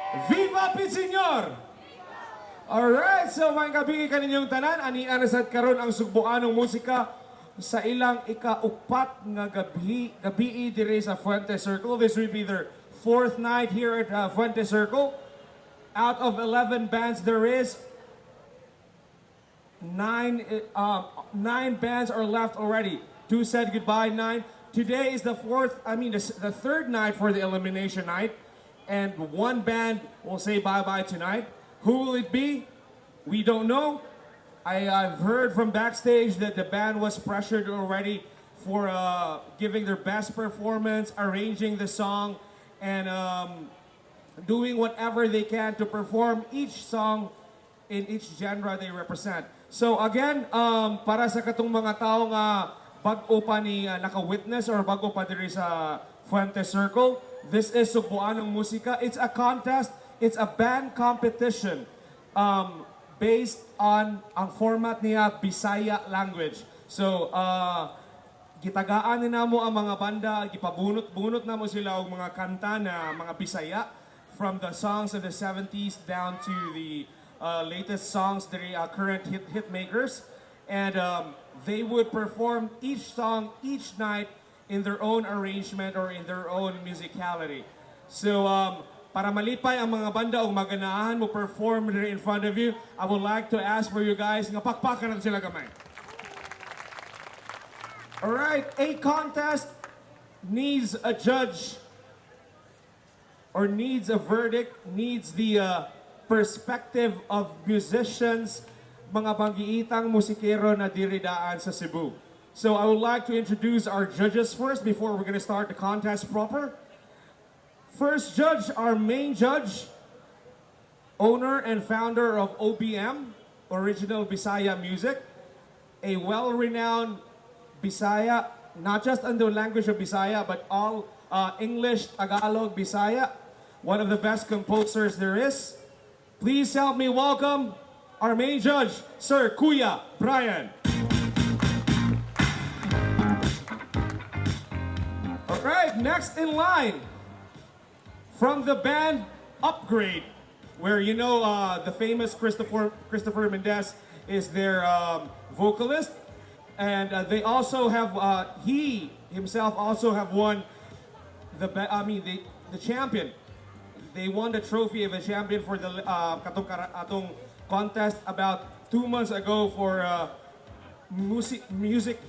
Viva Pinsenyor! Alright, so mga kabigi kaninyong tanan, ani-anasad karon ang Sugboanong Musika sa ilang ikaupat nga gabi dire sa Fuente Circle. This will be their fourth night here at Fuente Circle. Out of 11 bands there is, nine bands are left already. 2 said goodbye, 9. Today is the third night for the elimination night. And 1 band will say bye-bye tonight. Who will it be? We don't know. I've heard from backstage that the band was pressured already for giving their best performance, arranging the song, and doing whatever they can to perform each song in each genre they represent. So again, para sa katong mga tao nga bago pa ni naka-witness or bago pa diri sa Fuente Circle, this is Sugboanong Musika. It's a contest. It's a band competition based on ang format niya Bisaya language. So, gitagaan na mo ang mga banda, gipabunot-bunot na mo sila og mga kanta na mga Bisaya from the songs of the 70s down to the latest songs, the current hit makers. And they would perform each song each night in their own arrangement or in their own musicality. So, para malipay ang mga banda o maganahan mo perform there in front of you, I would like to ask for you guys nga pakpakan natin sila kamay. Alright, a contest needs a judge or needs a verdict, needs the perspective of musicians, mga panggiitang musikero na diridaan sa Cebu. So I would like to introduce our judges first before we're going to start the contest proper. First judge, our main judge, owner and founder of OBM, Original Bisaya Music, a well-renowned Bisaya, not just in the language of Bisaya, but all English, Tagalog, Bisaya, one of the best composers there is. Please help me welcome our main judge, Sir Kuya Brian. Alright, next in line, from the band Upgrade, where you know the famous Christopher Mendez is their vocalist, and they also have he himself also have won the champion. They won the trophy of a champion for the atong contest about 2 months ago for music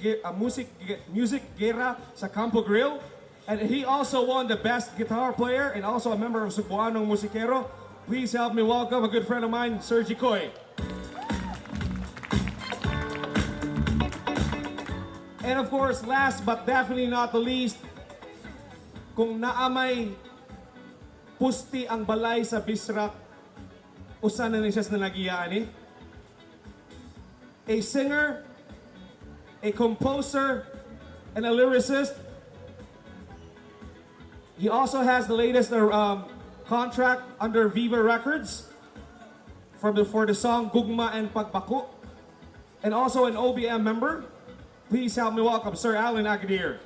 gera sa Campo Grill. And he also won the best guitar player and also a member of Sugboanong Musikero. Please help me welcome a good friend of mine, Sergi Koy. And of course, last but definitely not the least, kung naamay pusti ang balay sa Bisrak, usan na siya na nagiyaan a singer, a composer, and a lyricist. He also has the latest contract under Viva Records for the song Gugma and Pagbako, and also an OBM member. Please help me welcome Sir Alan Agadir.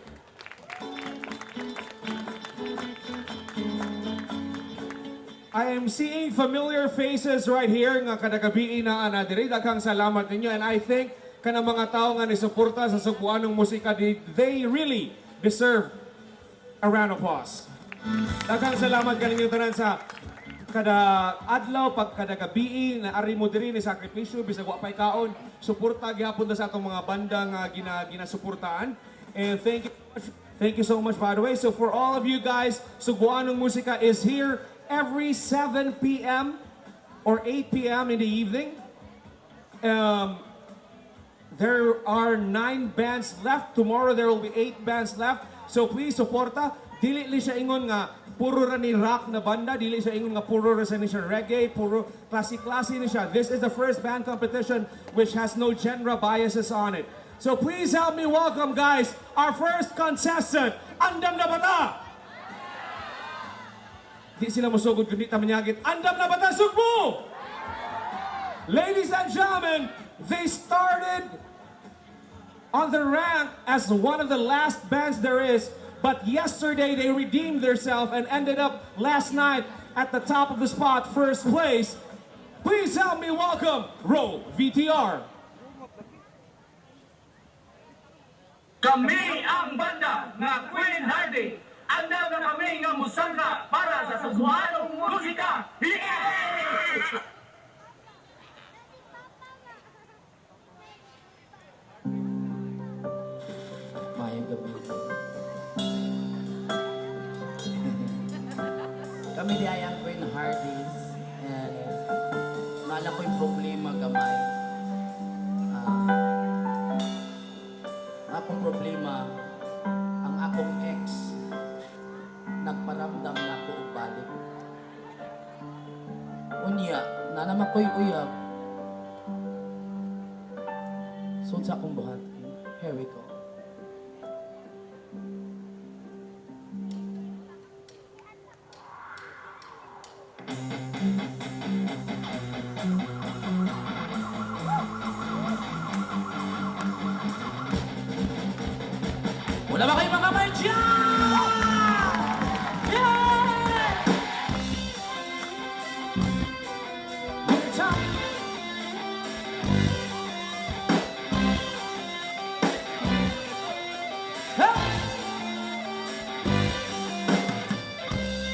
I am seeing familiar faces right here nga kadagabi na anadiri. Daghang salamat ninyo, and I think kanang mga tao nga nisuporta sa Sugboanong Musika, they really deserve a round of applause. Daghang salamat kaninyo tanan sa kada adlaw pag kada gabi na ari mo diri ni sakripisyo bisag wa pay kaon, suporta gyapon sa atong mga banda nga ginasuportaan. And thank you so much by the way. So for all of you guys, Sugboanong Musika is here every 7 p.m. or 8 p.m. in the evening. There are 9 bands left. Tomorrow there will be 8 bands left. So please suporta. Dili siya ingon nga puro ra ni rock na banda, dili siya ingon nga puro ra ni siya reggae, puro klase-klase ni siya. This is the first band competition which has no genre biases on it. So please help me welcome, guys, our first contestant, Andam na Bata! Di sila musugod kundi tamanyagit, Andam na Bata Sugbo! Ladies and gentlemen, they started on the rank as one of the last bands there is. But yesterday they redeemed themselves and ended up last night at the top of the spot, first place. Please help me welcome Roll VTR. Kami ang banda na Queen Hardy. Andam na kami ng musangka para sa Sugboanong Musika. Yeah! Mayang gabi. Kami di ayang Queen Hardys. And mala ko yung problema gamay. Akong problema, ang akong ex, nagparamdam na ako og balik. Unya, nanaman ko'y uyab. So sa akong buhat, here we go. Wala ba kayong mga kamay dyan? Yeah! Time. Hey!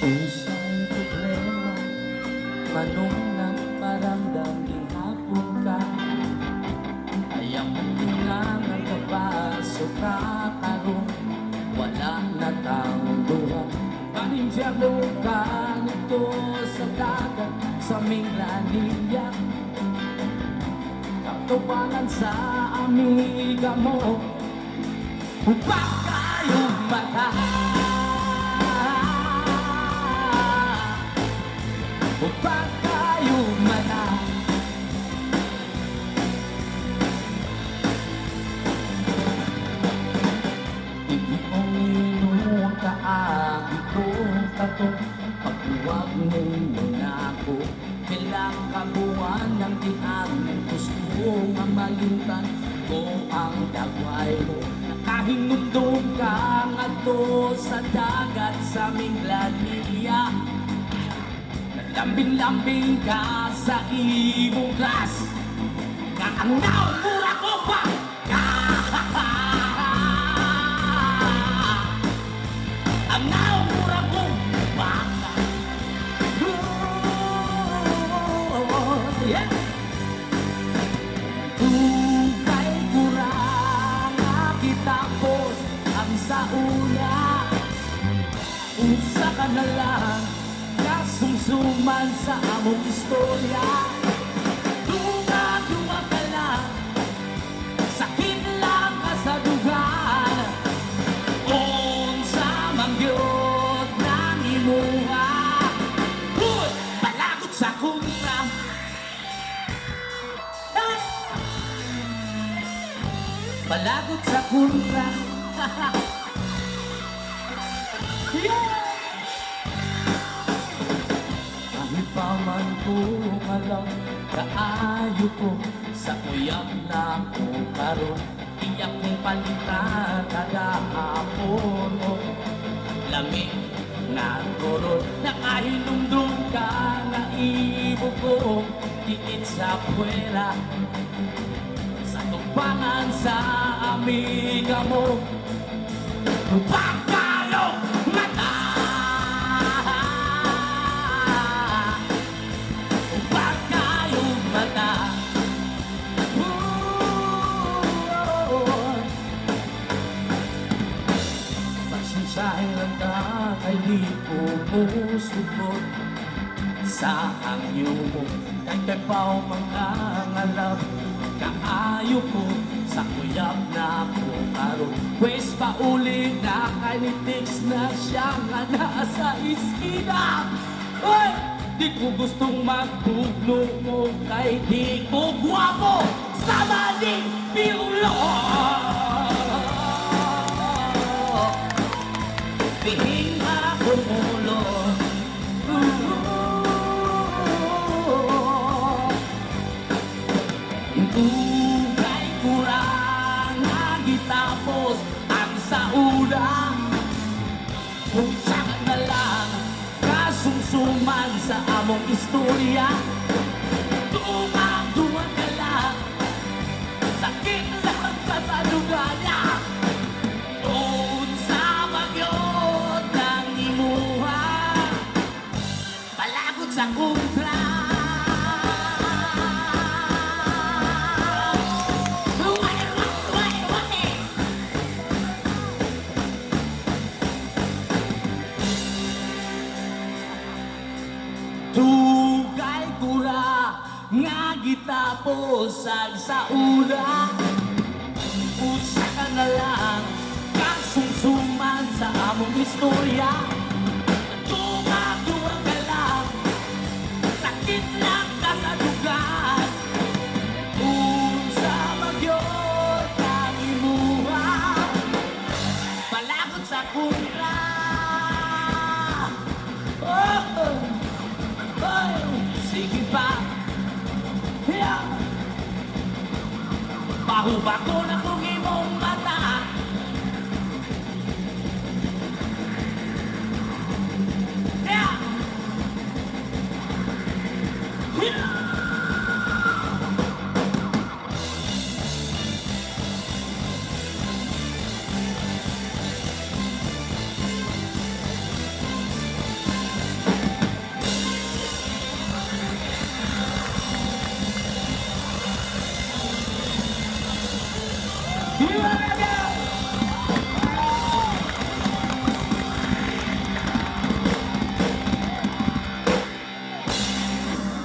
Usay problema, manong nagparamdam di hapon ka. Ayang kailangan ka pa, so kakaroon, wala na tang duha. Panindyalo ka nito sa dagat, sa Minglanilla. Katawanan sa amiga mo, upang kayong mata. Upang kayong mata. Kaagi ko kato, pagbuwag mo na ako. Kailang kabuhan ng tihan, gusto nga malimtan ko ang dagway mo. Nakahinundong ka nga to sa dagat sa Minglanilla. Naglambing-lambing ka sa ibong glass. Kaangnaw mura ko pa. Ang naumura kong baka. Yeah. Kay kurang kitapos ang sauna. Usa ka na lang kasumsuman sa among istorya. Dunga-dunga ka lang, sakit lang ka sa dugan. Palagot sa kontra. Palagot sa kontra. Yeah! Kahit pa man ko alam, kaayo ko sa uyab na ko karon. Iyak kong palitan kada hapon. Lamig na koron, nakahinumdum ka na ibog ko, diit sa puwera. Sa tumpangan sa amiga mo, upang kayong mata. Upang kayong mata. Pasensyahin lang ka, ay di ko musubot sa hangyo mo. Kahit kay pao mangangalap, kaayo ko sa kuyap na ko karon. Pwes paulit na kanitiks na siya nga nasa iskina. Uy! Di ko gustong magtugno mo, kay di ko guwapo sa maling piulo. Bihing akong ulo. Kay kurang nagitapos ang sauna. Kung saan na lang kasumsuman sa among istorya. Tumang-tumang ka lang, sakit lang ka sa lugaya. Doon sa bagyot ng imuha, palagod sa kontra. Tugay kura nga gitapos sa ula. Usa ka na lang kasumsuman sa among istorya. Tumagawa ka lang, sakit lang ka sa dugan. Unsa magyod ang imuha, palagod sa kontra. Sige pa, yeah. Baho-bago na kung imong mata. Yeah. Yeah.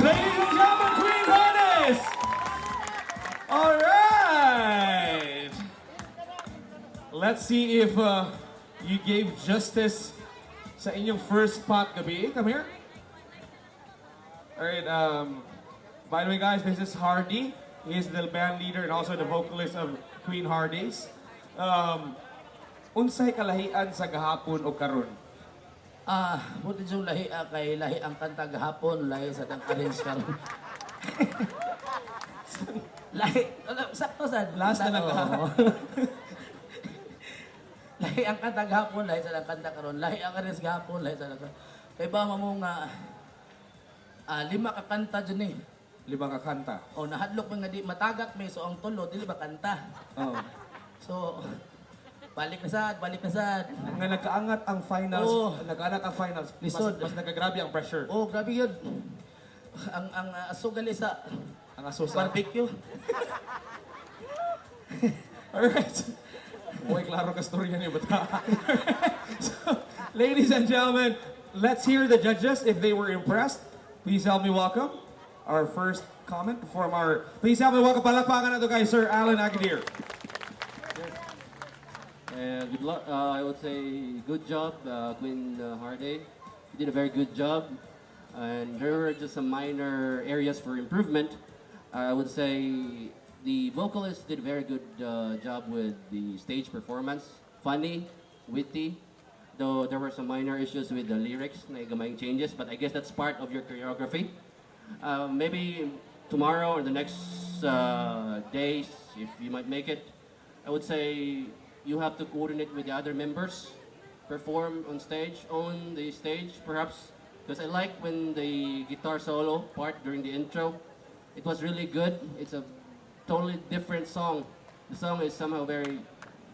Ladies and gentlemen, Queen Harness! All right! Let's see if you gave justice sa inyong first spot gabi. Come here. All right, by the way guys, this is Hardy. He is the band leader and also the vocalist of Queen Hardy's. Unsay kalahian sa gahapon o karon? Buti yung lahi kay lahi ang kanta gahapon, lahi sa tang-arrange karon. Lahi, sakto sa Last na lang Oo. Lahi ang kanta gahapon, lahi sa tang kanta karon. Lahi ang arrange gahapon, lahi sa tang. Kay ba mo nga 5 ka kanta dyan eh. 5 ka kanta. O nahadlok mo nga di matagak may so ang tulo, dili ba kanta. Oh. So balik na sad, balik na sad. Nga nagkaangat ang finals, Oo. nagkaangat ang finals, Lisod. mas nagagrabe ang pressure. Oh, grabe yun. Ang asugali sa Ang asusa. barbecue. Alright. Boy, klaro ka storya niyo, bata. So, ladies and gentlemen, let's hear the judges if they were impressed. Please help me welcome our first comment from our... Please help me welcome, palakpakan na to guys, Sir Alan Agadir. Good luck. I would say good job, Queen Hardy. You did a very good job, and there were just some minor areas for improvement. I would say the vocalist did a very good job with the stage performance. Funny, witty, though there were some minor issues with the lyrics, na gamayng changes, but I guess that's part of your choreography. Maybe tomorrow or the next days, if you might make it, I would say you have to coordinate with the other members, perform on stage, own the stage perhaps, because I like when the guitar solo part during the intro, it was really good. It's a totally different song. The song is somehow very,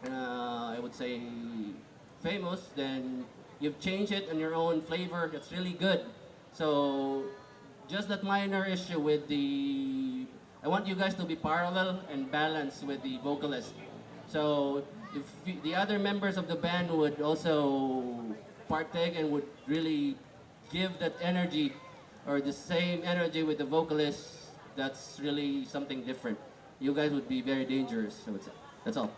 I would say, famous, then you've changed it on your own flavor, that's really good. So, just that minor issue with the, I want you guys to be parallel and balanced with the vocalist. So, if the other members of the band would also partake and would really give that energy or the same energy with the vocalist, that's really something different. You guys would be very dangerous, I would say. That's all.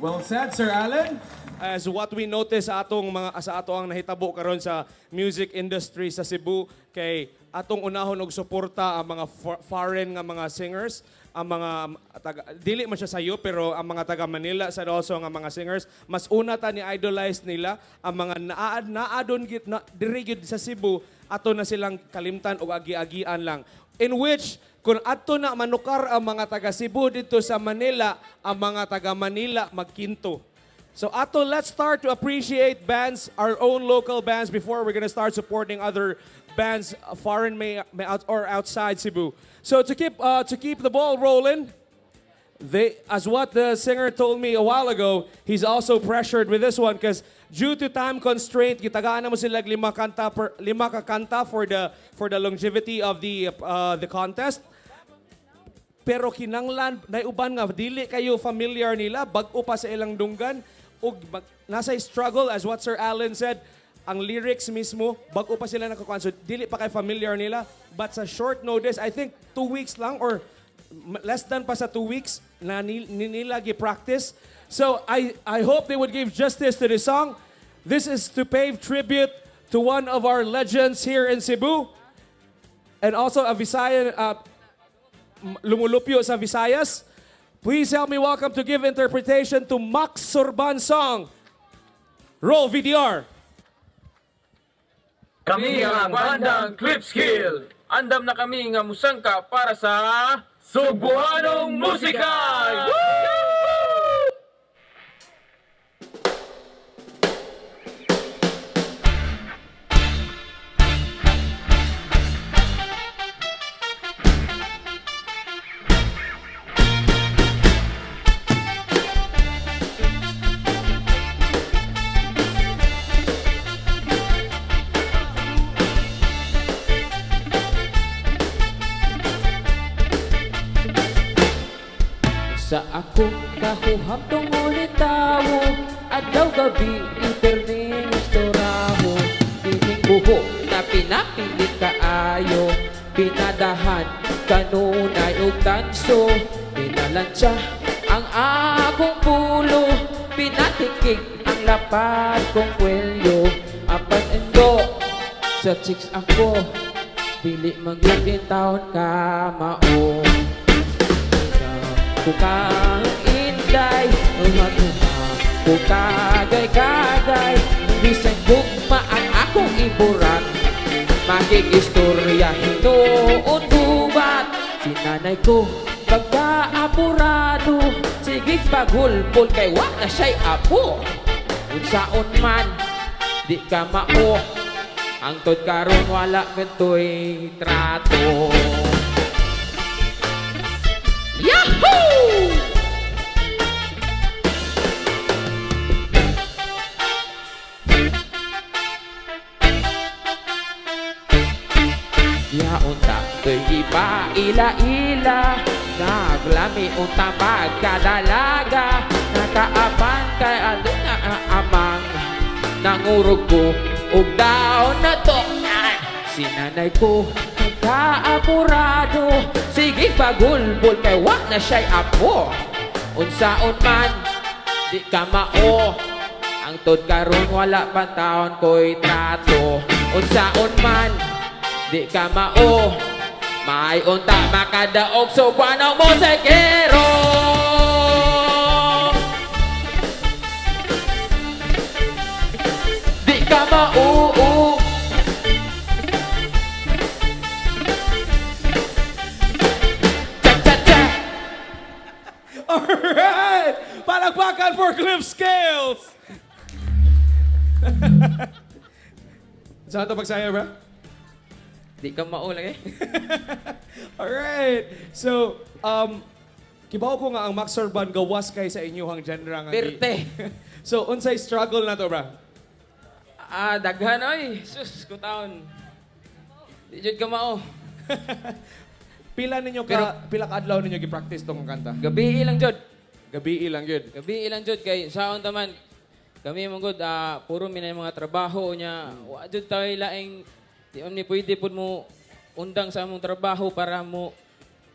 Well said, Sir Alan. As what we notice sa ato ang nahitabo karon sa music industry sa Cebu kay atong unahon og suporta ang mga foreign nga mga singers, ang mga dili man siya sayo pero ang mga taga Manila sa also nga mga singers mas una ta ni idolize nila ang mga naadon gid na diri gid sa Cebu ato na silang kalimtan og agi-agian lang, in which kung ato na manukar ang mga taga Cebu dito sa Manila, ang mga taga Manila magkinto. So let's start to appreciate bands, our own local bands, before we're gonna start supporting other bands foreign or outside Cebu. So to keep the ball rolling, as what the singer told me a while ago, he's also pressured with this one because due to time constraint, gitagaan na mo sila lima ka kanta for the longevity of the contest. Pero kinanglan na uban nga dili kayo familiar nila bag-o pa sa ilang dunggan ug nasa struggle as what Sir Alan said, ang lyrics mismo bag-o pa sila nakakuan so dili pa kay familiar nila but sa short notice I think 2 weeks lang or less than pa sa 2 weeks na nila gi-practice. So I hope they would give justice to the song. This is to pay tribute to one of our legends here in Cebu and also a Visayan lumulupyo sa Visayas. Please help me welcome to give interpretation to Max Sorban song. Roll VDR. Kami ang bandang Clip Skill. Andam na kami nga musangka para sa Sugboanong Musika! Sa ako kahuhap tunguli tawo adlaw gabi interning istoraho pining buhok na pinapilit kaayo pinadahan kanunay og tanso pinalansya ang akong pulo pinatikik ang lapad kong kwelyo apan endo sa chicks ako dili magyutin taon ka mao Bukang inday, bukagay-kagay Bisan gugma ang akong iburat Makikistorya hinuon bubat Sinanay ko pagkaapurado Sige pagulpol kay wak na siya'y apo Unsaon man, di ka mao Ang tod karon wala ganto'y trato Yahoo! Ya unta ko'y ipaila-ila Naglami unta pagkadalaga Nakaapan kay adun nga amang Nangurog ko ug daon na to Sinanay ko kaapurado Sige pagulbol kay wak na siya'y apo Unsaon man di ka mao Ang tod karon wala pa taon ko'y trato Unsaon man di ka mao May unta makadaog Sugboanong Musikero Di ka mao Alright! Palakpakan for Cliff Scales! Saan ito pagsaya, bro? Di ka maulang eh. Alright! So, kibaw ko nga ang Max Sorban gawas kay sa inyong genre nga. Perte. So, unsay struggle na to, bro? Daghan oy. Sus, kutaon. Di jud ka mao. Pila ka adlaw ninyo gi-practice tong kanta? Gabi lang jud. Gabi ilang yun. Gabi ilang jud kay saon taman. Kami mong good, puro minay mga trabaho niya. Wa jud tayo laing di man ni pwede pud mo undang sa among trabaho para mo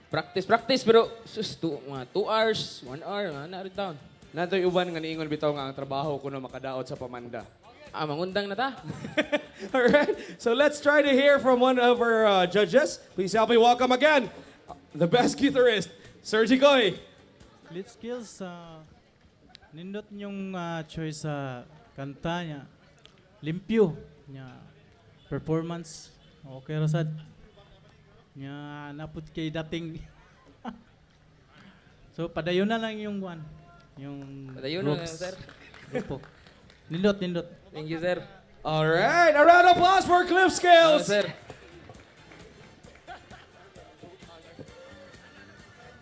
practice pero sus mga 2 hours, 1 hour na rin taon. Natoy uban nga niingon bitaw nga ang trabaho kuno makadaot sa pamanda. Mangundang na ta. Alright, so let's try to hear from one of our judges. Please help me welcome again the best guitarist, Sir Jigoy. Lead skills, nindot yung choice sa kanta niya. Limpyo niya. Performance, okay rasad. Niya naput kay dating. So padayon na lang yung one. Yung Padayon na lang, groups. sir. Grupo. Nindot. Thank you, sir. Alright, a round of applause for Cliff Scales. Sir.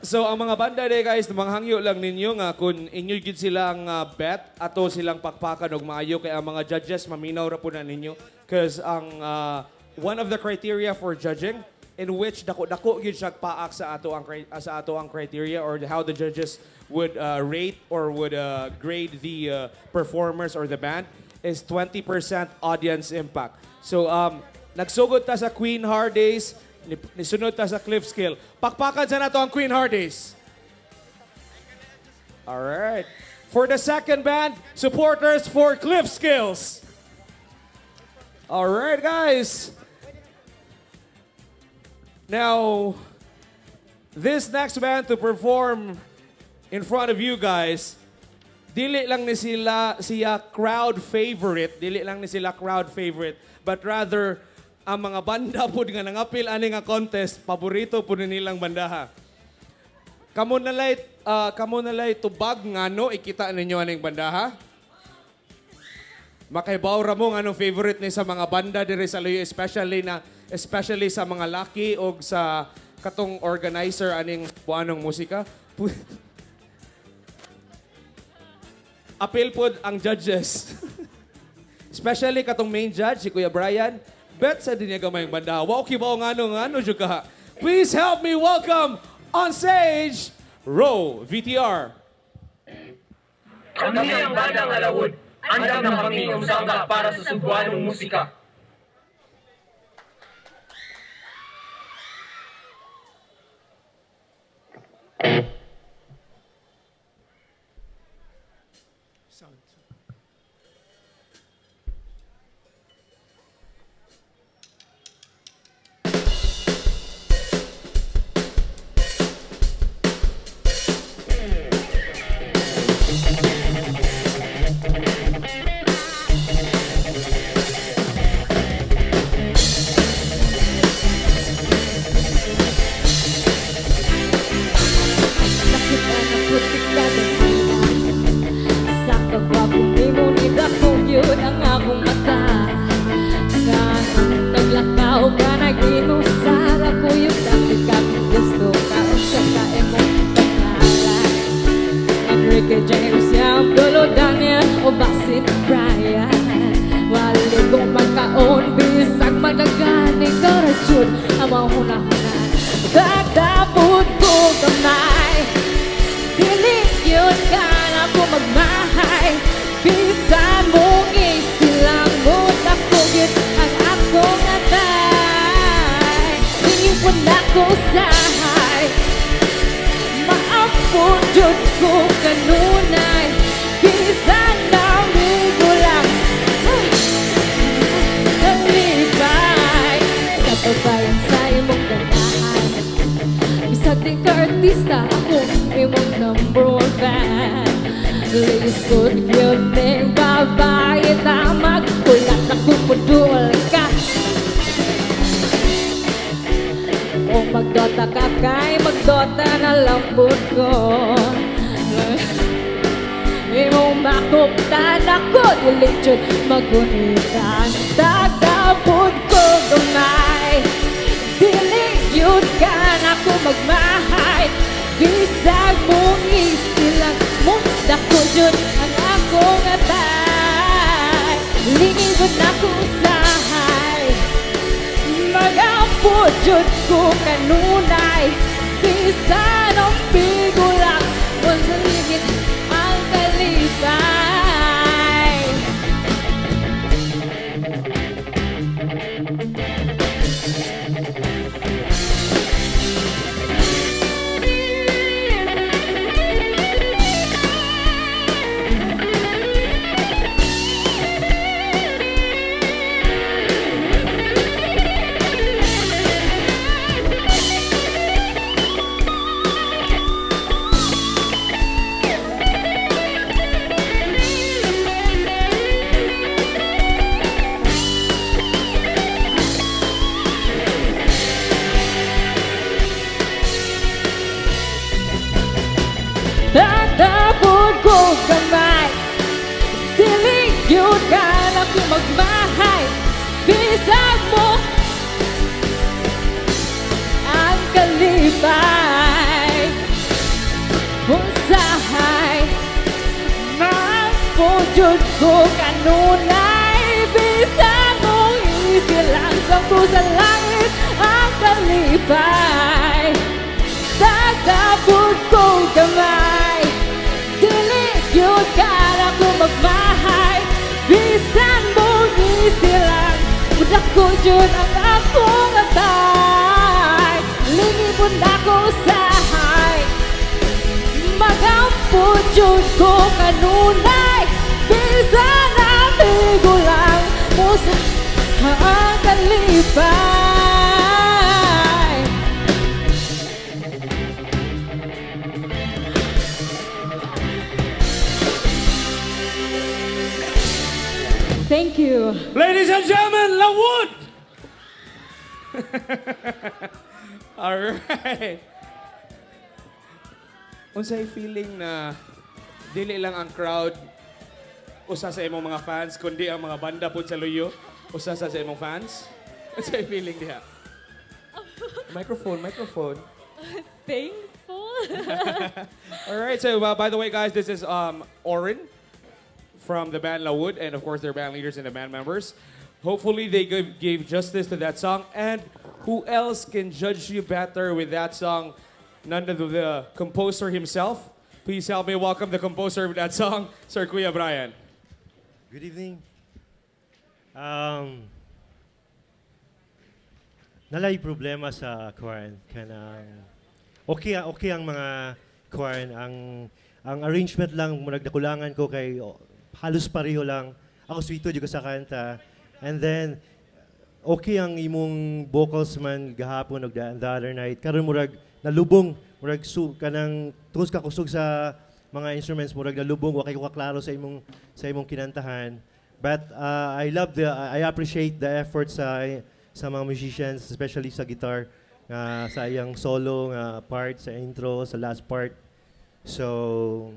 So ang mga banda day guys, manghangyo lang ninyo nga kung inyo gid silang bet ato silang pakpakan og maayo kay ang mga judges maminaw ra po na ninyo cause ang one of the criteria for judging in which dako gyud siya paak sa ato ang criteria or how the judges would rate or would grade the performers or the band is 20% audience impact. So nagsugod ta sa Queen Hard Days, nisunod ta sa Cliff Skill. Pakpakan sa nato ang Queen Hard Days. Alright. For the second band, supporters for Cliff Skills. Alright, guys. Now, this next band to perform in front of you guys, dili lang ni siya crowd favorite, but rather ang mga banda po nga nangapil ani nga contest, paborito po nilang bandaha. Kamo nalay tubag ngano ikita ninyo aning bandaha? Makaibaw ra mo anong favorite ni sa mga banda diri sa Luyo, especially sa mga laki o sa katong organizer aning Sugboanong Musika. Appeal po ang judges. Especially katong main judge, si Kuya Brian. Bet sa din niya gamay ang banda. Wow, kibaw ngano jud ka. Please help me welcome on stage, Ro VTR. Kami ang bandang alawod. Andam na kami ang musangka para sa Sugboanong Musika. Magunitan, tagapod ko gamay. Dili yun ka na ko magmahay. Bisag mong isilang munda ko yun ang akong atay. Lingid na ko usahay. Magapod yun ko kanunay. Bisan ang bigulang kung sa ligid ang kalipay. Tatapon ko gamay. Dili yun ka na ko magmahay. Bisag mo ang kalipay. jud ko kanunay bisan mong isilang sampu sa langit ang kalipay tatapod ko gamay dili yun kala ko magmahay bisan mong isilang mudak ko jud ang akong atay lingipon ako usahay magampo jud ko kanunay bisan amigo lang mo sa ang kalipay thank you. Ladies and gentlemen, Lawood! Alright. Unsay feeling na dili lang ang crowd usa sa imong mga fans kundi ang mga banda pud sa luyo usa sa imong fans? Unsay feeling diha? Microphone. Thankful. Alright, so by the way guys, this is Oren from the band Lawood and of course their band leaders and the band members. Hopefully they gave justice to that song, and who else can judge you better with that song? None of the composer himself. Please help me welcome the composer of that song, Sir Kuya Brian. Good evening. Nalay problema sa choir kanang okay ang mga choir ang arrangement lang murag nakulangan ko kay halos pareho lang ako sweeto jud sa kanta and then okay ang imong vocals man gahapon ug the other night karon murag nalubong murag kanang tungos ka kusog sa mga instruments murag nalubong wa kay ko kaklaro sa imong kinantahan but I appreciate the effort sa mga musicians especially sa guitar sa iyang solo part sa intro sa last part so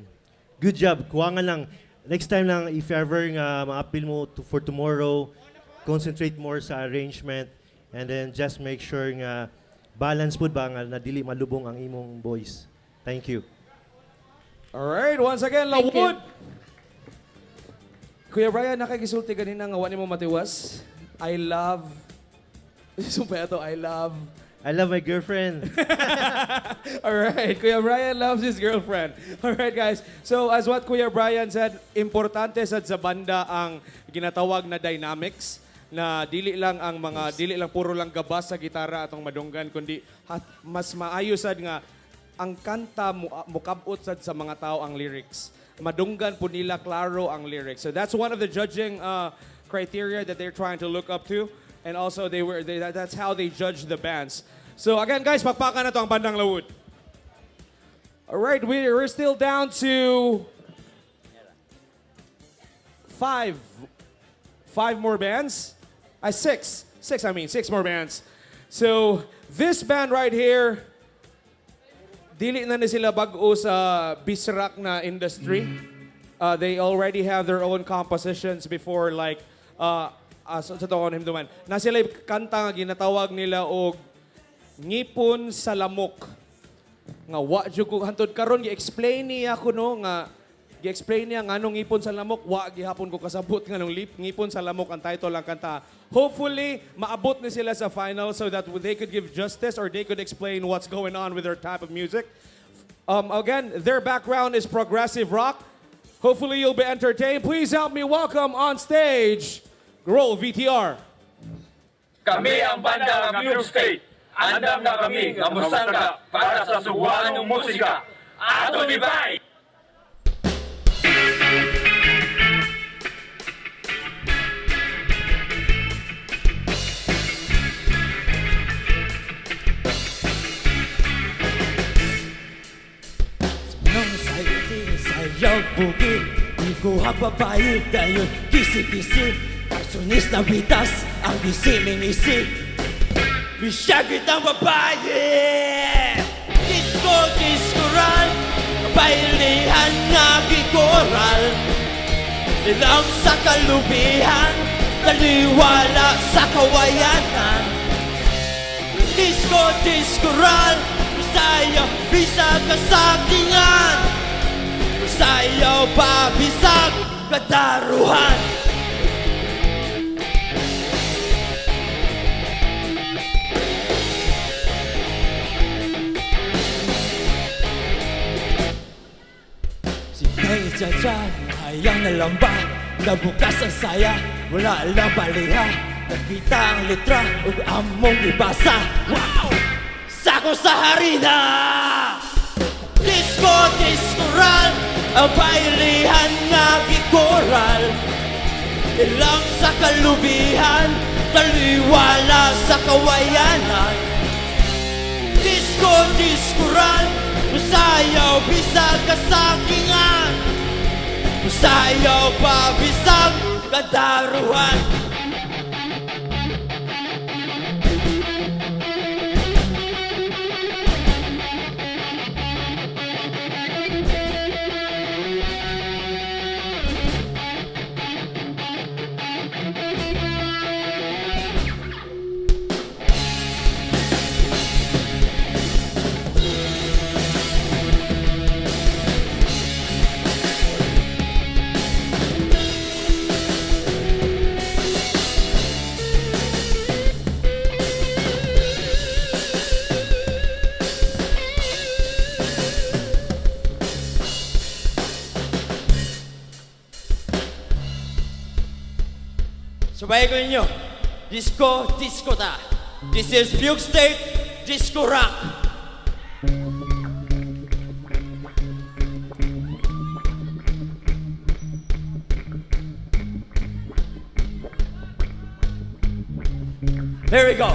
good job kuwangan lang next time lang if ever ma-appeal mo for tomorrow concentrate more sa arrangement and then just make sure nga balance pud ba nga na dili malubong ang imong voice. Thank you. All right, once again, Lawood. Kuya Brian, nakagisulti ganina nga wani mo matiwas. I love I love my girlfriend. All right, Kuya Brian loves his girlfriend. All right, guys. So, as what Kuya Brian said, importante sad sa banda ang ginatawag na dynamics na dili lang puro lang gabas sa gitara atong madunggan kundi mas maayo sad nga ang kanta mukabot sad sa mga tao ang lyrics. Madunggan po nila klaro ang lyrics. So that's one of the judging criteria that they're trying to look up to. And also, that's how they judge the bands. So again, guys, pakpakan na to ang bandang Lawood. All right, we're still down to 5 more bands. Six more bands. So this band right here, dili na sila bag-o sa bisrak na industry. They already have their own compositions before like sa toon himduman. Na sila kanta nga ginatawag nila og ngipon sa lamok. Nga wa jud ko hantod karon gi-explain niya ko no nga gi-explain niya nga anong ngipon sa lamok wa gihapon ko kasabot nga nung ngipon sa lamok ang title lang kanta. Hopefully maabot ni sila sa final so that they could give justice or they could explain what's going on with their type of music. Again, their background is progressive rock. Hopefully you'll be entertained. Please help me welcome on stage Roll VTR. Kami ang banda ng New State. Andam na kami ng musanga para sa Sugboanong Musika. Ato divide! Nang sayaw bukid, di ko hababayi dahil kisi-kisi. Personis na bitas ang gisiling-isip. Bisyagit ang babae. Disco-discoral, bailihan nga gikoral. Ilang sa kalubihan, taliwala sa kawayanan. Disco-discoral, sayaw bisag kasakingan. Sayaw pa bisag kadaruhan. Si Kay Jajan, hayang nalamba, nabukas ang saya, wala lang baliha. Nakita ang litra, ug among ibasa. Wow! Sako sa harina! Disco, discoral, ang bailihan nga gikoral. Ilang sa kalubihan, taliwala sa kawayanan. Disco, discoral, musayaw bisag kasakingan. Musayaw pa bisag kadaruhan. Sabay ko ninyo, disco, disco ta. This is Fugue State Disco Rock. Here we go.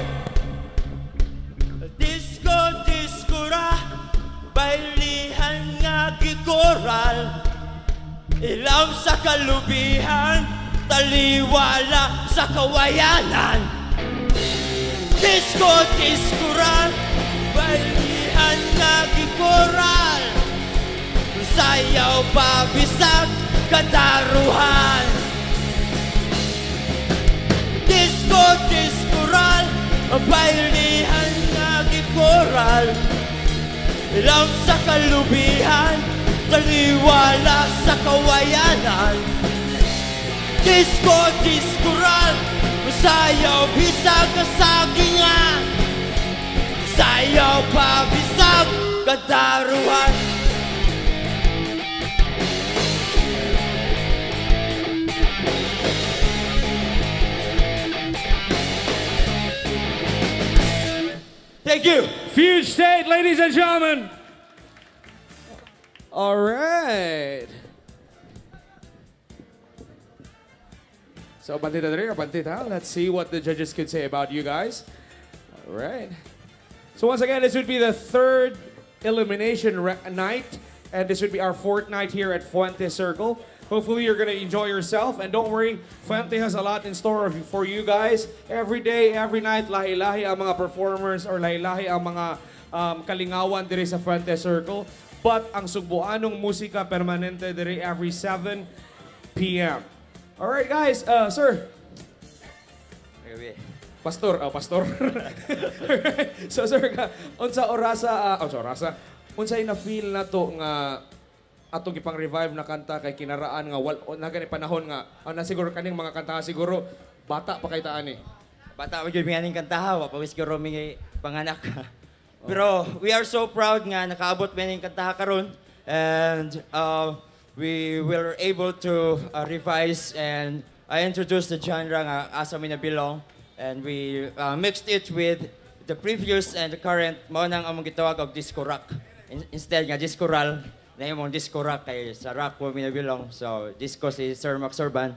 Disco, disco rock, bailihan nga gikoral. Ilaw sa kalubihan, taliwala sa kawayanan. Disco, discoral, bailihan nga gikoral. Sayaw pa bisag kadaruhan. Disco, discoral, bailihan nga gikoral. Ilaw sa kalubihan, taliwala sa kawayanan. Disco, discoral, sayaw bisag kasagingan. Sayaw pa bisag kadaruhan. Thank you. Fugue State, ladies and gentlemen. All right. So, bandita dali, bandita. Let's see what the judges could say about you guys. All right. So, once again, this would be the third elimination night. And this would be our fourth night here at Fuente Circle. Hopefully, you're going to enjoy yourself. And don't worry, Fuente has a lot in store for you guys. Every day, every night, lahi-lahi ang mga performers or lahi-lahi ang mga kalingawan diri sa Fuente Circle. But ang Sugboanong Musika permanente diri every 7 p.m. All right, guys. Sir. Pastor. Pastor. Alright. So, sir, unsa orasa, unsay na feel na to nga atong gipang revive na kanta kay kinaraan nga na gani panahon nga na siguro kaning mga kanta siguro bata pa kay taan Bata mo yung mga kantaha, wapawis ka roaming panganak. Pero we are so proud nga nakaabot mo yung kantaha karon. And we were able to revise and introduce the genre nga asa mi na belong. And we mixed it with the previous and the current. Mao nang among gitawag og disco rock. Instead nga disco roll, na yung disco rock kay sa rock po mi na belong. So disco si Sir Max Urban.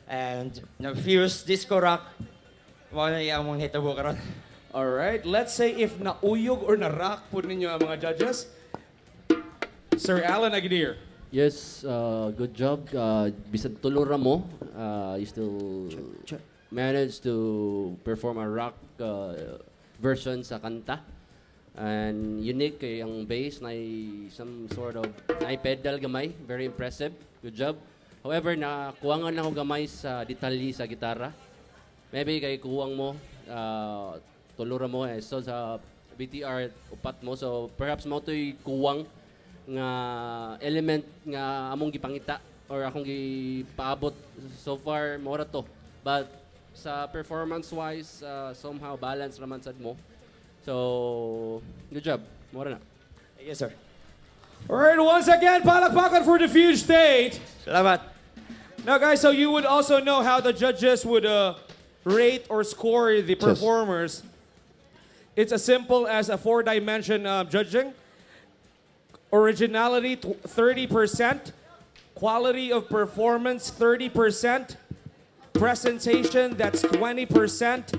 And na-fuse disco rock. Mao na yung among hitabo karon. Alright, let's say if nauyog or na-rock po ninyo ang mga judges. Sir Alan Aguirre. Yes, good job. Bisan tulura mo, you still managed to perform a rock version sa kanta. And unique kay ang bass na some sort of pedal gamay, very impressive. Good job. However, nakuwangan na ako gamay sa detalye sa gitara. Maybe kay kuwang mo, tulura mo so sa BTR upat mo, so perhaps mo to'y kuwang nga element nga among gipangita or akong gipaabot so far mora to. But sa performance-wise, somehow balance naman sad mo. So, good job. Mora na. Yes, sir. Alright, once again, palakpakan for the Fuge State. Salamat. Now guys, so you would also know how the judges would rate or score the performers. It's as simple as a 4-dimension judging. Originality, 30%. Quality of performance, 30%. Presentation, that's 20%.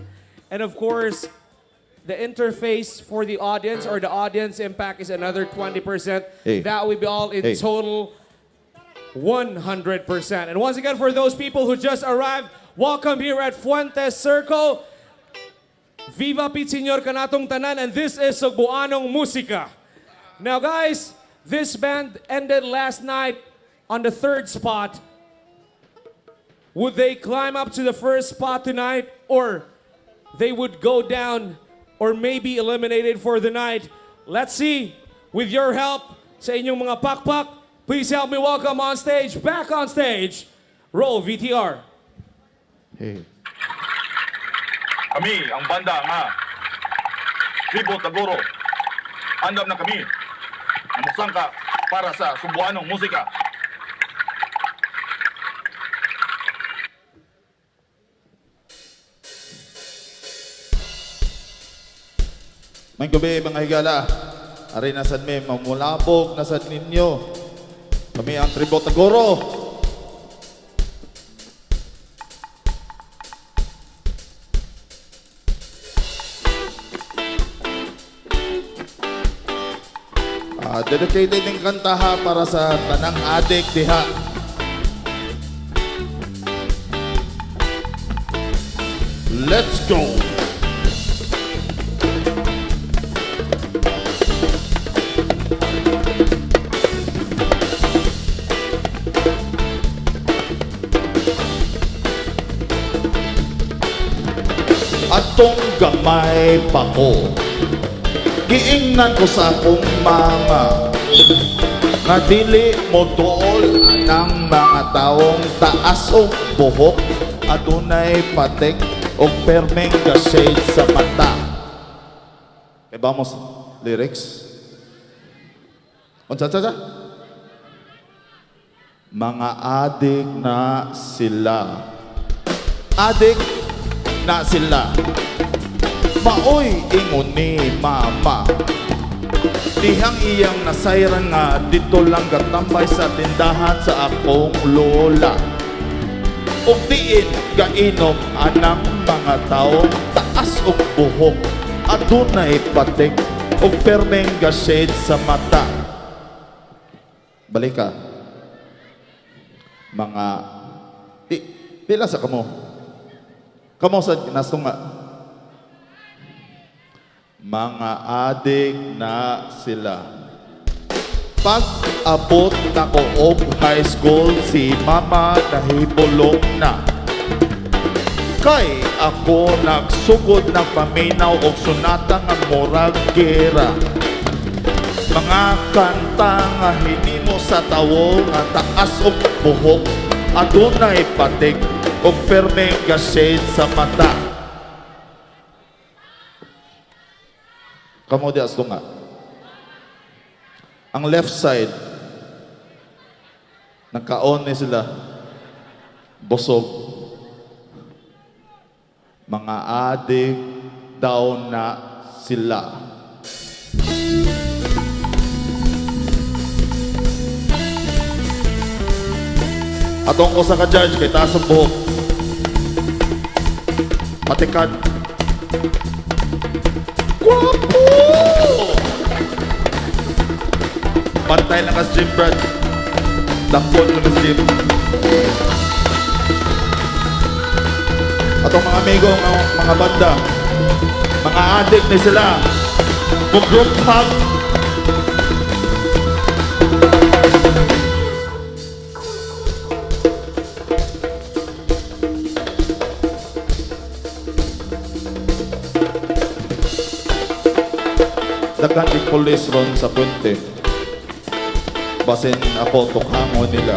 And of course, the interface for the audience or the audience impact is another 20%. Hey. That would be all in Hey. total 100%. And once again, for those people who just arrived, welcome here at Fuente Circle. Viva Pit Senyor kanatong tanan, and this is Sugboanong Musika. Now guys, this band ended last night on the 3rd spot. Would they climb up to the 1st spot tonight, or they would go down or maybe eliminated for the night? Let's see. With your help sa inyong mga pakpak, please help me welcome on stage, back on stage, roll VTR. Hey. Kami ang banda nga Tribo Tagoro. Andam na kami ang musangka para sa Sugboanong Musika. May gabi mga higala. Ari nasad may mamulabog nasad ninyo. Kami ang Tribo Tagoro. Dedicated ng kanta ha para sa tanang adik diha. Let's go! Atong gamay pa ko, giingnan ko sa akong mama nga dili mo tuol anang mga taong taas og buhok, adunay patek og permeng ka shade sa mata. Okay, vamos, lyrics. Unsa sa? Mga adik na sila. Adik na sila. Maoy ingon ni mama. Dihang iyang nasayran nga dito lang gatambay sa tindahan sa akong lola. Ug diin gainom anang mga taong taas og buhok, adunay patek og permeng ga shade sa mata. Balik ka. Mga pila sa kamo? Kamo sa nasunga. Mga adik na sila. Pag-abot na ko og high school, si mama nahibulong na. Kay ako nagsugod ng paminaw og sunata nga murag gera. Mga kanta nga hinimo sa tawo nga taas og buhok, adunay patik og permeng ga shade sa mata. Kamu di asto nga. Ang left side, nakaon ni sila, busog. Mga adik daw na sila. Atong ko sa ka-judge kay taas ang buhok. Matikad. Guwapo! Pantay lang as gym, Brad. Dakpon lang as gym. Atong mga amigo, mga banda, mga adik ni sila. Mag-group hug. Dagan yung police ron sa Fuente. Basin ako tukhangon nila.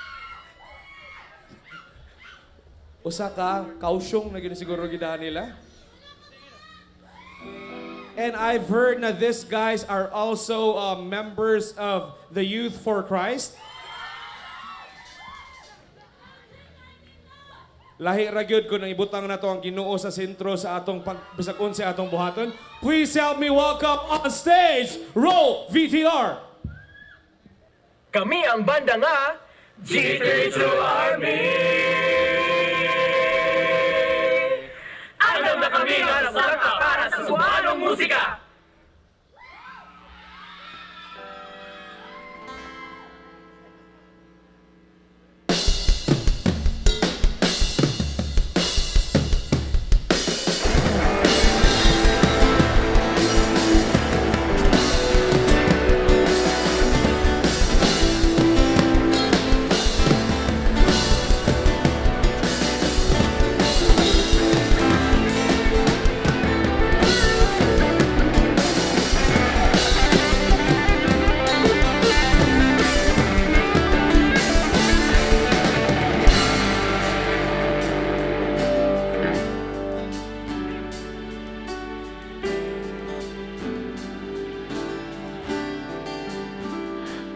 usa ka kausyong na gini siguro gidaan nila. And I've heard na these guys are also members of the Youth for Christ. Lahi ra gyud ko nang ibutang na to ang Ginoo sa sentro sa atong bisag unsa atong buhaton. Please help me welcome on stage, roll VTR. Kami ang banda nga G32 Army. Alam na kami nga nasaka para sa Sugboanong Musika.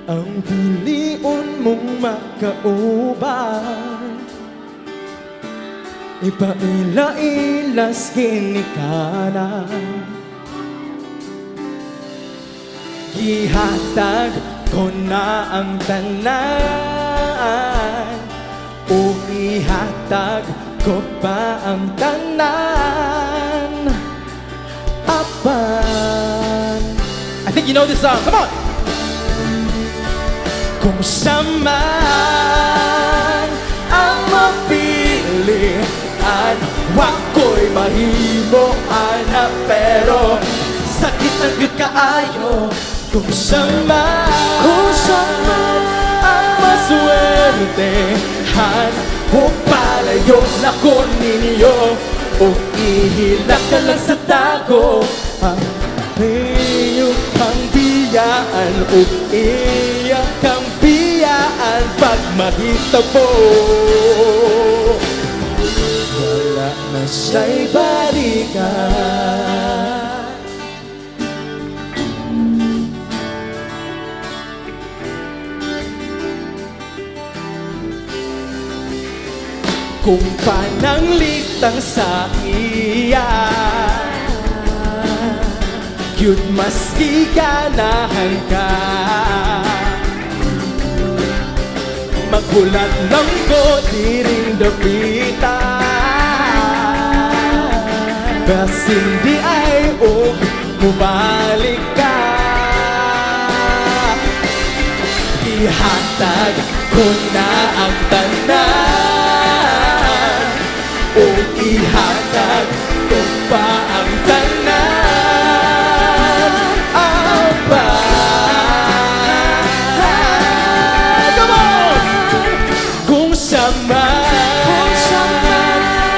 Ang pilion mong makauban, ipaila-ilas ginikanan. Gihatag ko na ang tanan, o ihatag ko pa ang tanan. Apan, I think you know this song, come on! Kung saman ang mapilian, wako'y mahimoan na pero sakit ang yun kaayo. Kung saman ang maswertehan, kung palayo na ko ninyo, o ihilak ka lang sa tago, ang iyong kang biyaan, o iyang kang biyaan pag mahitabo. Wala na siya'y balikan. Kung pananglitang sa iya, yun maski ganahan ka, magbulat lang ko di rin dapitan, bas hindi ay bumalik ka. Ihatag ko na ang tanan, o ihatag ko pa ang tanan. Aba, come on! Kung saman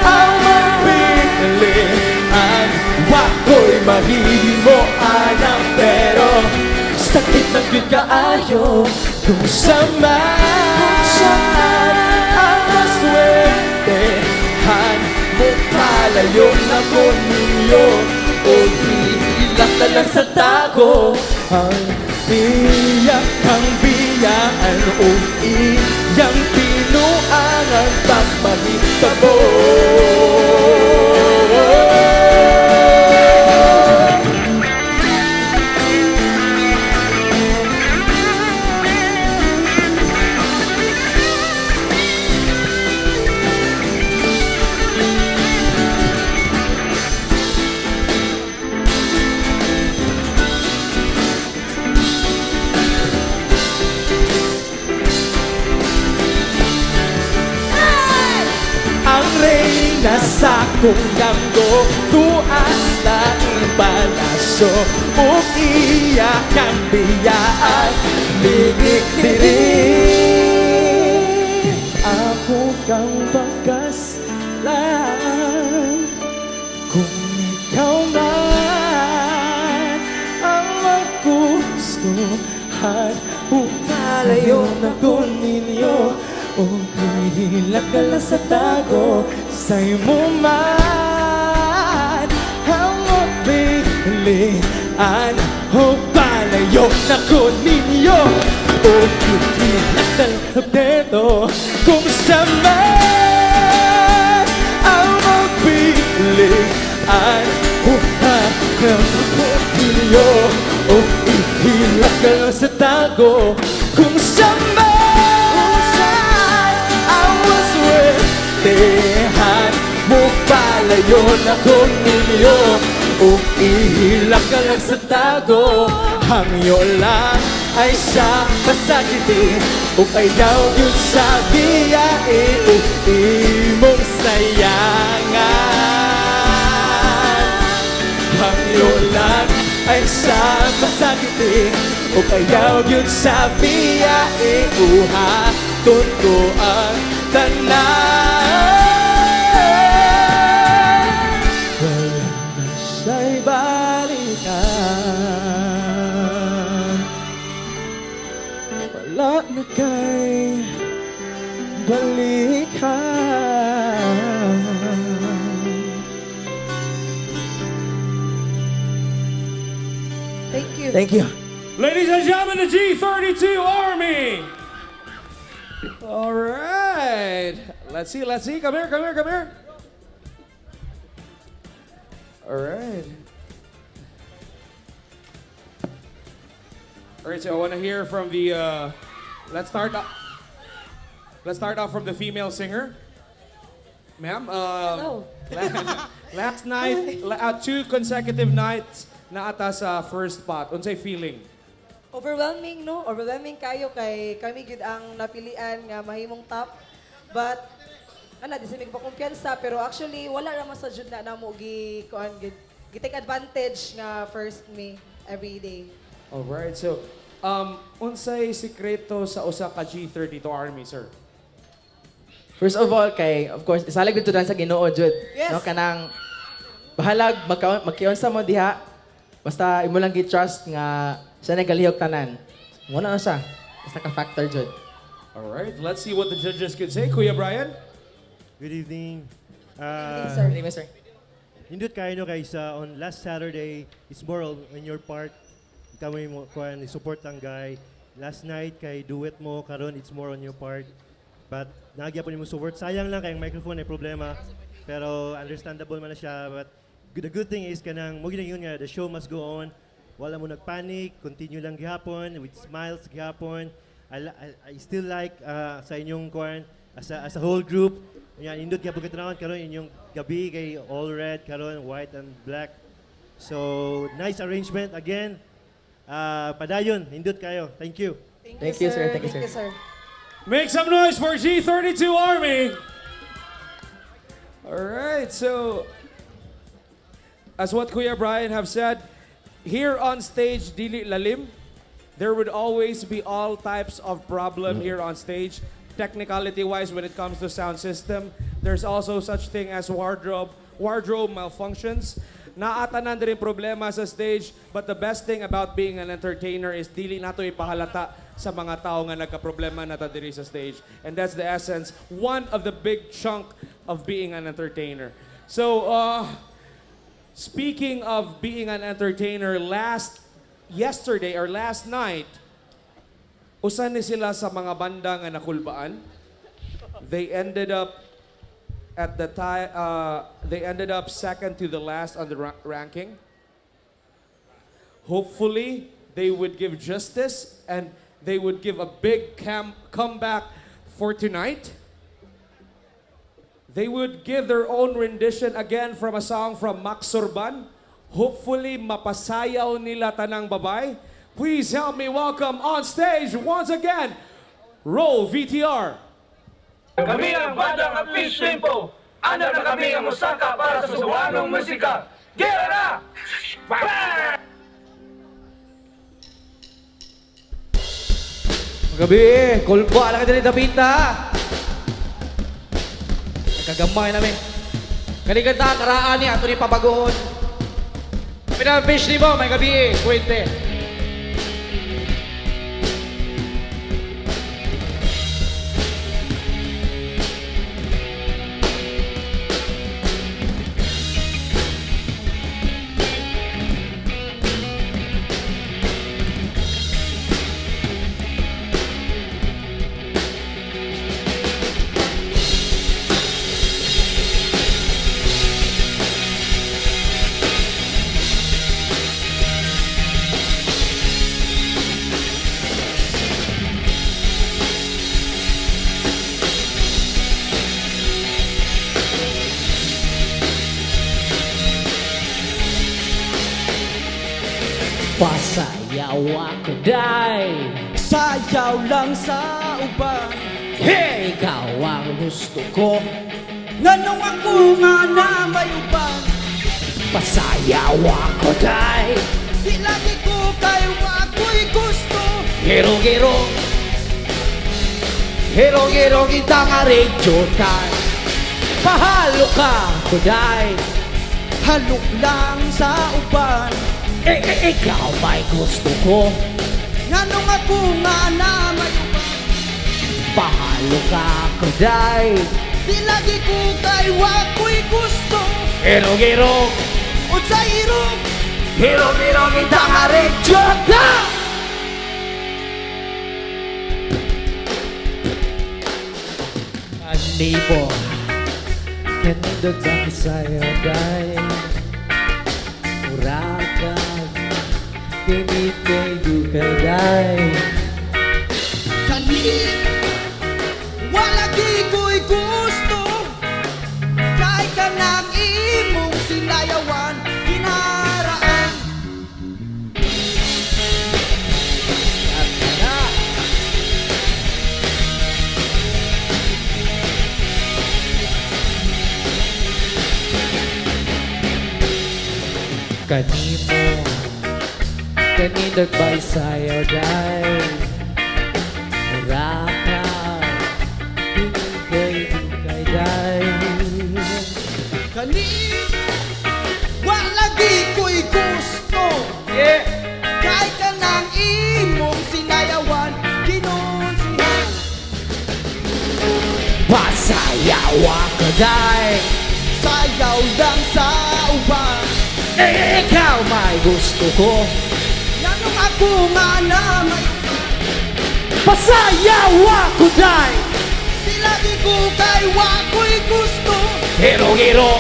ang mapilian, wako'y mahimoan pero sakit ng yun kaayo. Kung saman ang maswertehan, mukalayo na ko ninyo, o hilak na lang sa tago, ang iyak ang biyaan, o iyang pinuangan pagmahitabo. Sa kong ganggo, tuas na ang palasyo, o iyak ang biyaan, ligik diri. Ako kang bagas lang, kung ikaw man ang magustuhan, pumalayo na ko ninyo, o hilak ka lang sa tago. sa'yo mo man ang mapilian o palayo na ko ninyo o itinat ng dedo kung saan ang mapilian o palayo ko ninyo o itinat ka lang sa tago kung saan Tehan mo palayo na kung ninyo o ihilak ka lang sa tago hangyo lang ay sa pasakitin o kay daw yun sa biyain o imong sayangan hangyo lang ay sa pasakitin o kay daw yun sa biyain o hatun ko ang tanan wala na siya'y balikan wala na kay balikan Thank you. Thank you. Ladies and gentlemen, the G32 Army. All right. Let's see. Come here. All right. All right, so I want to hear from the, let's start off from the female singer. Ma'am, Hello. last night, 2 consecutive nights na ata sa first spot. Unsay feeling? Overwhelming, no? Overwhelming kayo kay kami gid ang napilian nga mahimong top. But di sa mig kumpiyansa pero actually wala ra man sa jud na namo kuan take advantage nga first me every day. All right. So, unsay sikreto sa usa ka G32 Army, sir? First of all, of course, isalag dito sa Ginoo, Jud. Yes. No, kanang bahalag, magkiyon sa mo diha. Basta imo lang gi-trust nga siya nagalihok tanan. Muna na siya. Basta ka-factor, Jud. All right. Let's see what the judges could say. Kuya Brian? Good evening. Sir. Good evening, sir. Nindot kayo no guys, on last Saturday, it's more on your part. Ikaw mo kuan support ang guy. Last night kay duet mo karon it's more on your part. But nagyapon mo support. Sayang lang kay ang microphone ay problema. Pero understandable man na siya. But the good thing is kanang mo yun nga the show must go on. Wala mo nagpanic, continue lang gihapon with smiles gihapon. I still like sa inyong kuan as a whole group. Yan indot gyapon katanawon karon inyong gabi kay all red karon white and black. So nice arrangement again. Padayon, indot kayo. Thank you. Thank you, sir. Thank you, sir. Make some noise for G32 Army. All right. So, as what Kuya Brian have said, here on stage, dili lalim, there would always be all types of problem here on stage. Technicality-wise, when it comes to sound system, there's also such thing as wardrobe malfunctions. Naatanan din problema sa stage, but the best thing about being an entertainer is dili nato ipahalata sa mga tao nga nagka-problema na ta diri sa stage. And that's the essence, one of the big chunk of being an entertainer. So, speaking of being an entertainer, last night, usan ni sila sa mga banda nga nakulbaan. They ended up second to the last on the ranking. Hopefully, they would give justice and they would give a big comeback for tonight. They would give their own rendition again from a song from Max Sorban. Hopefully, mapasayaw nila tanang babay. Please help me welcome on stage once again, Roll VTR. Kami ang bandang ang Fish Tempo. Andam na kami ang Musaka para sa Sugboanong Musika. Gera na! Gabi, kulbo, ala ka dali Davita. Nagkagamay namin. Kaniganda, karaan niya, ito ni pabagoon. Kami na fish ni mo, may gabi, Fuente. Pasayaw ako, day. Sayaw lang sa uban. Hey! Ikaw ang gusto ko. Nganong ako nga na may uban. Pasayaw ako, day. Di lagi ko kayo ako'y gusto. Giro-giro. Giro-giro kita nga radyo, day. Pahalo ka, kuday. Halok lang sa uban. Ikaw may gusto ko. Nganong ako nga na may uban. Pahalo ka, kuday. Di lagi ko kayo ako'y gusto. Giro-giro. O sa irong. Giro-giro kita nga radyo, day. Anibo. Kanindot ang sa'yo, day. Urakan. Kinitay ka, day. Kanin. Wala di ko'y gusto. Kahit ka nang imong sinayawan. Kinaraan. At na. Kanimo. Kanindot ba'y sa'yo, day. Urakan. Kinitay, day. Kanin. Wala di ko'y gusto. Kahit ka nang imong sinayawan. Kinunsihan. Pasayaw ako, day. Sayaw lang sa uban. Ikaw may gusto ko. Nganong ako nga na may Pasayaw ako, day. di lagi ko kayo ako'y gusto. Hiro-hiro.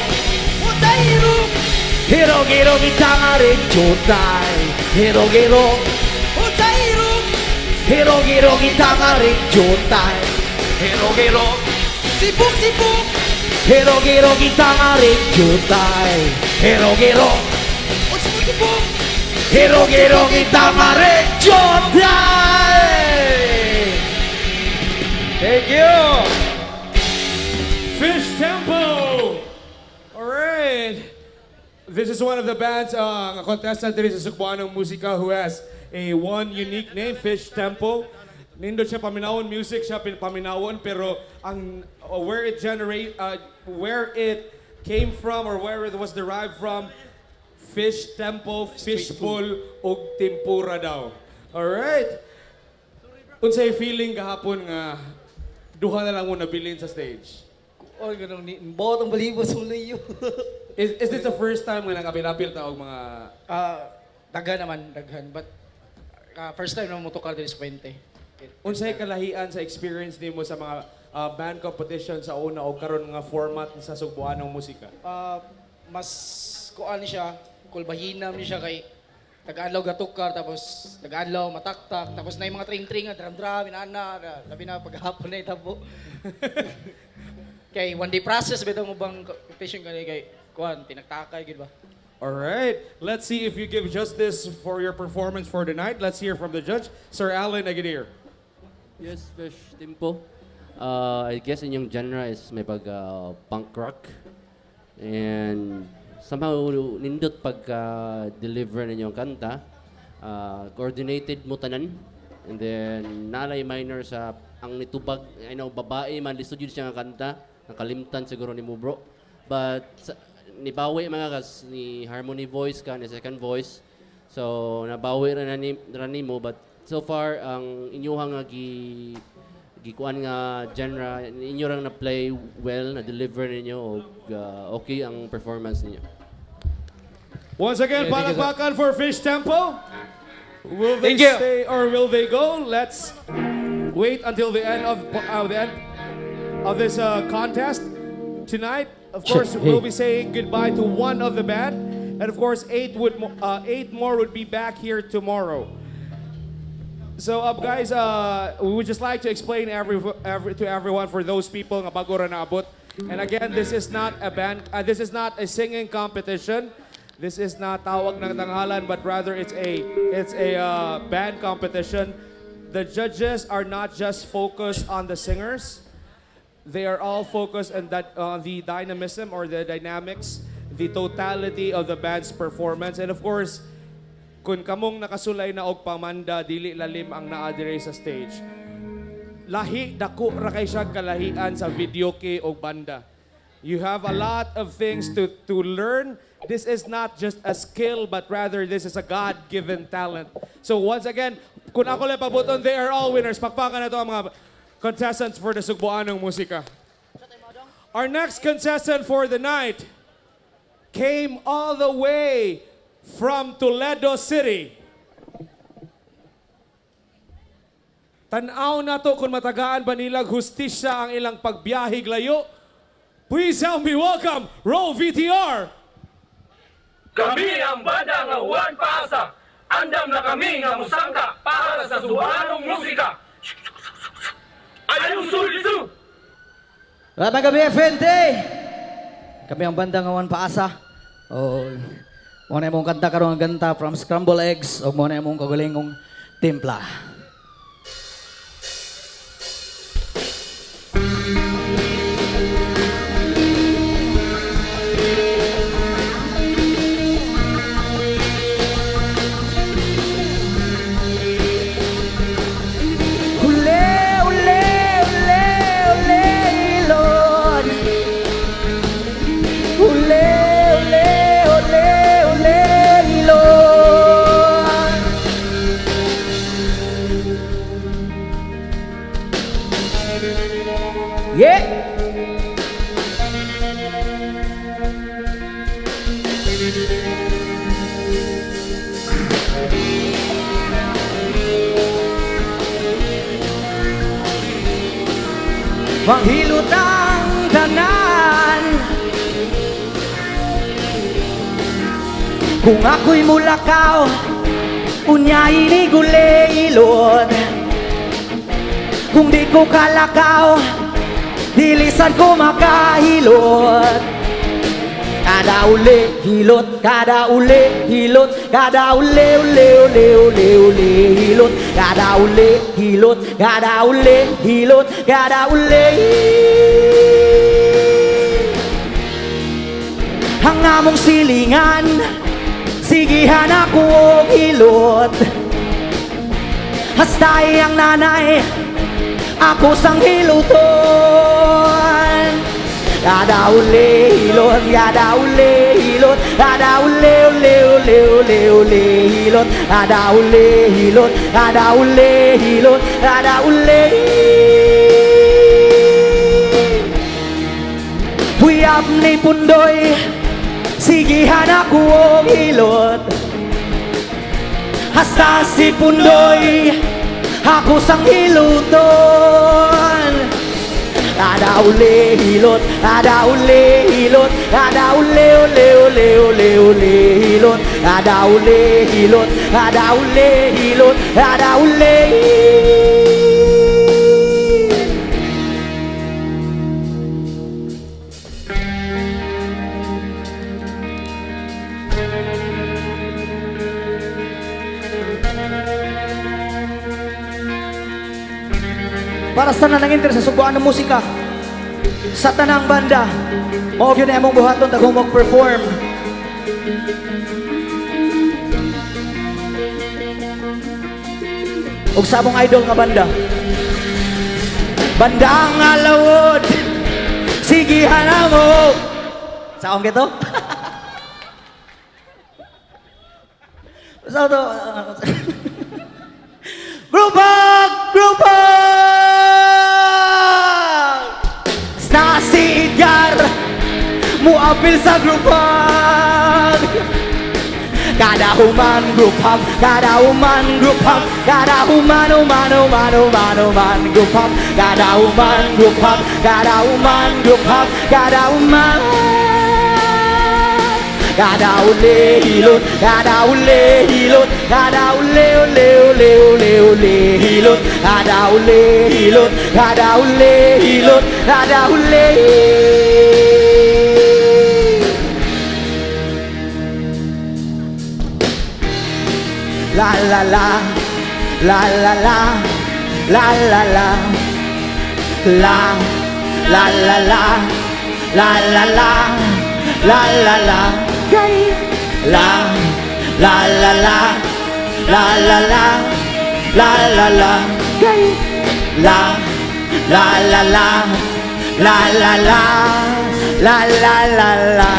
O sa irong. Hiro-hiro kita nga rin, day. Hiro-hiro. O sa irong. Hiro-hiro kita nga rin, day. Hiro-hiro. Sibuk-sibuk. Hiro-hiro kita nga rin, day. Hiro-hiro. O sibuk-sibuk. Hiro-hiro kita nga rin, day. Thank you. Fish Tempo. All right. This is one of the bands, a contestant dito sa Sugboanong Musika who has one unique name, Fish Tempo. Nindot siya paminawon music, siya paminawon, pero ang where it came from or where it was derived from, Fish Tempo, fishbowl, ug tempura daw. All right. Unsay feeling kahapon nga duha na lang mo nabilin sa stage? Oy, ganun ni botong balibo sa ulayo. Is this the first time nga nakapilapil ta og mga Daghan. But first time na mo tukar diri sa Fuente. unsay kalahian sa experience nimo sa mga band competition sa una o karon nga format sa Sugboanong Musika? Mas kuan siya, kulbahinam ni siya kay taga-adlaw gatukar tapos taga-adlaw mataktak tapos na yung mga tring-tring drum-drum inana labi na paghapon na itabo. Kay one day process bitaw mo bang competition kay kuan tinagtakay gid ba? All right, let's see if you give justice for your performance for the night. Let's hear from the judge, Sir Alan Agadir. Yes, Fish Tempo. I guess in yung genre is may pag punk rock. And somehow nindot pagka-deliver ninyong kanta. Coordinated mo tanan. And then nalay minor sa ang nitubag, I know, babae man lisod yun siya nga kanta. Nakalimtan siguro ni mo bro. But nibawi mga kas ni harmony voice ka, ni second voice. So nabawi ra ni mo, but so far ang inyong nga gikuan nga genre inyo rang na play well, na deliver ninyo og okay ang performance ninyo. Once again, palakpakan for Fish Tempo. Will they stay or will they go? Let's wait until the end of this contest tonight. Of course, we'll be saying goodbye to one of the band, and of course, eight more would be back here tomorrow. So, guys, we would just like to explain to everyone, for those people nga bago ra naabot. And again, this is not a band. This is not a singing competition. This is not tawag ng tanghalan, but rather it's a band competition. The judges are not just focused on the singers. They are all focused on the dynamism or the dynamics, the totality of the band's performance. And of course, kung kamong nakasulay na og pamanda, dili lalim ang naa dire sa stage. Lahi dako ra kay siya kalahian sa videoke og banda. You have a lot of things to learn. This is not just a skill, but rather this is a God-given talent. So once again, kung ako lang pabuton, they are all winners. Pakpakan na to ang mga contestants for the Sugboanong Musika. Our next contestant for the night came all the way from Toledo City. Tanaw na to kung matagaan ba nilang hustisya ang ilang pagbiyahe layo. Please help me welcome Roll VTR. Kami ang banda nga Juan Paasa. Andam na kami nga musangka para sa Sugboanong Musika. Ayun sulisu! Magandang gabi, Fuente! Kami ang banda nga Juan Paasa. Mo na imong kanta karong ganta from Scramble Eggs o mo na imong kagulingong timpla. Yeah! Manghilot ang tanan. Kung ako'y mulakaw, unyay ni gulilod. Kung di ko kalakaw, dilisan ko makahilot. Kada uli hilot, kada uli hilot, kada uli uli uli uli uli hilot. Kada uli hilot, kada uli hilot, kada uli. Ang among silingan, sigihan ako og hilot. Hastay ang nanay, ako sang hiluton. Kada uli hilot, kada uli hilot, kada uli uli uli uli uli hilot. Kada uli hilot, kada uli hilot, kada uli. Huyap ni pundoy, sigihan ako og hilot. Hasta si pundoy, ako sang hiluton. Kada uli hilot, kada uli hilot, kada uli uli uli uli uli hilot. Kada uli hilot, kada uli hilot, kada uli. Para sa tanang interest sa Sugboanong Musika, sa tanang banda, mao gyud na imong buhaton tagong mag-perform. Og sabong idol nga banda. Banda nga lawod, sigihan mo. Saong kito? Sa to. Group up! Group up! Stasi Edgar, muapil sa group up. Kada human group up, kada human group up, kada human human human human human group up, kada human group up, kada human group up, kada human. Kada uli hilot, kada uli hilot, kada uli uli uli uli uli hilot. Kada uli hilot, kada uli hilot, kada uli. La la la, la la la, la la la, la la la la, la la la, la la la, gay. La la la la, la la la, la la la, gay. La la la la, la la la, la la la la.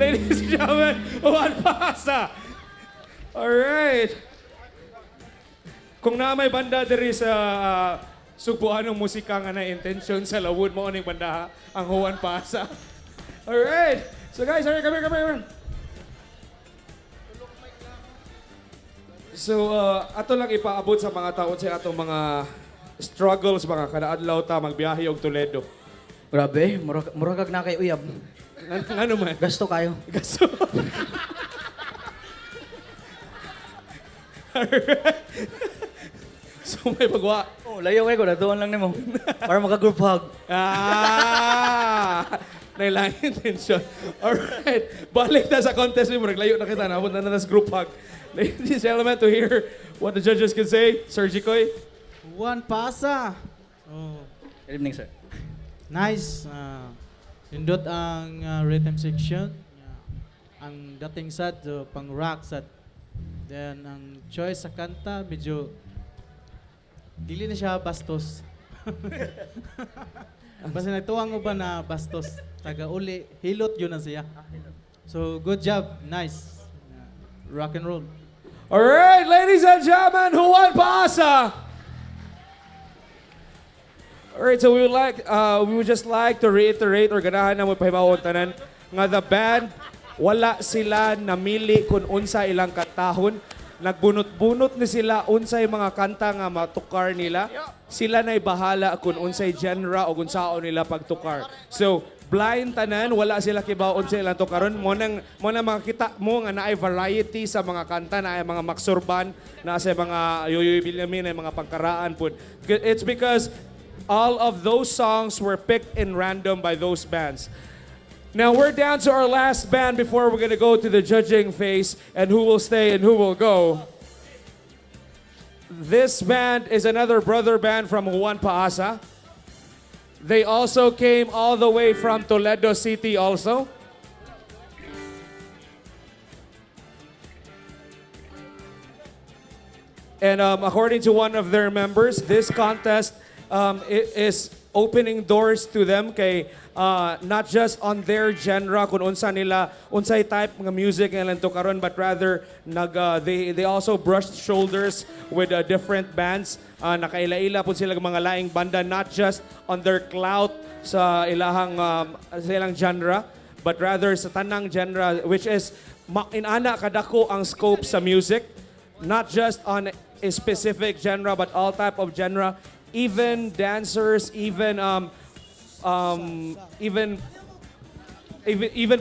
Ladies and gentlemen, Juan Pasa. Alright. Kung na may banda diri sa Sugboanong Musika nga na intention sa lawod mo aning banda ang Juan Pasa. Alright. So guys, come here. So, ato lang ipaabot sa mga taon sa atong mga struggles, mga kadaadlaw ta, magbiyahe og Toledo. Grabe, murag na kay uyab. Ano man? Gasto kayo. Gasto. So may pagwa. Oh, layo kayo ko, natuan lang nimo. Para maka-group hug. Nailang intention. Alright, balik na sa contest mo. Naglayo na kita, nabot na sa group hug. Ladies and gentlemen, to hear what the judges can say, Sir Jikoy. Juan Pasa. Oh, Good evening, sir. nice. Nindot ang rhythm section. Ang dating sad, pang rock sad. Then, ang choice sa kanta, medyo dili na siya bastos. Basta nagtuwang ba na bastos. Taga-uli, hilot yun na siya. So, good job. Nice. Rock and roll. Alright, ladies and gentlemen, Juan Pasa. Alright, so we would just like to reiterate or ganahan na mo pahimawon tanan nga the band wala sila namili kung unsa ilang katahon. Nagbunot-bunot ni sila unsay mga kanta nga matukar nila. Sila na'y bahala kung unsay genre o kung saan nila pagtukar. So, blind tanan, wala sila kibaon sa ilang tukaron. Mo nang makita mo nga naay variety sa mga kanta, naay mga maksurban, na sa mga yoyoy bilamin, na mga pangkaraan po. It's because all of those songs were picked in random by those bands. Now we're down to our last band before we're gonna go to the judging phase and who will stay and who will go. This band is another brother band from Juan Paasa. They also came all the way from Toledo City also. And according to one of their members, this contest is opening doors to them kay not just on their genre kung unsa nila unsay type ng music nga to karon, but rather they also brushed shoulders with different bands. Nakaila-ila po sila mga laing banda, not just on their clout sa ilang genre, but rather sa tanang genre, which is inana kadako ang scope sa music, not just on a specific genre but all type of genre. Even dancers, even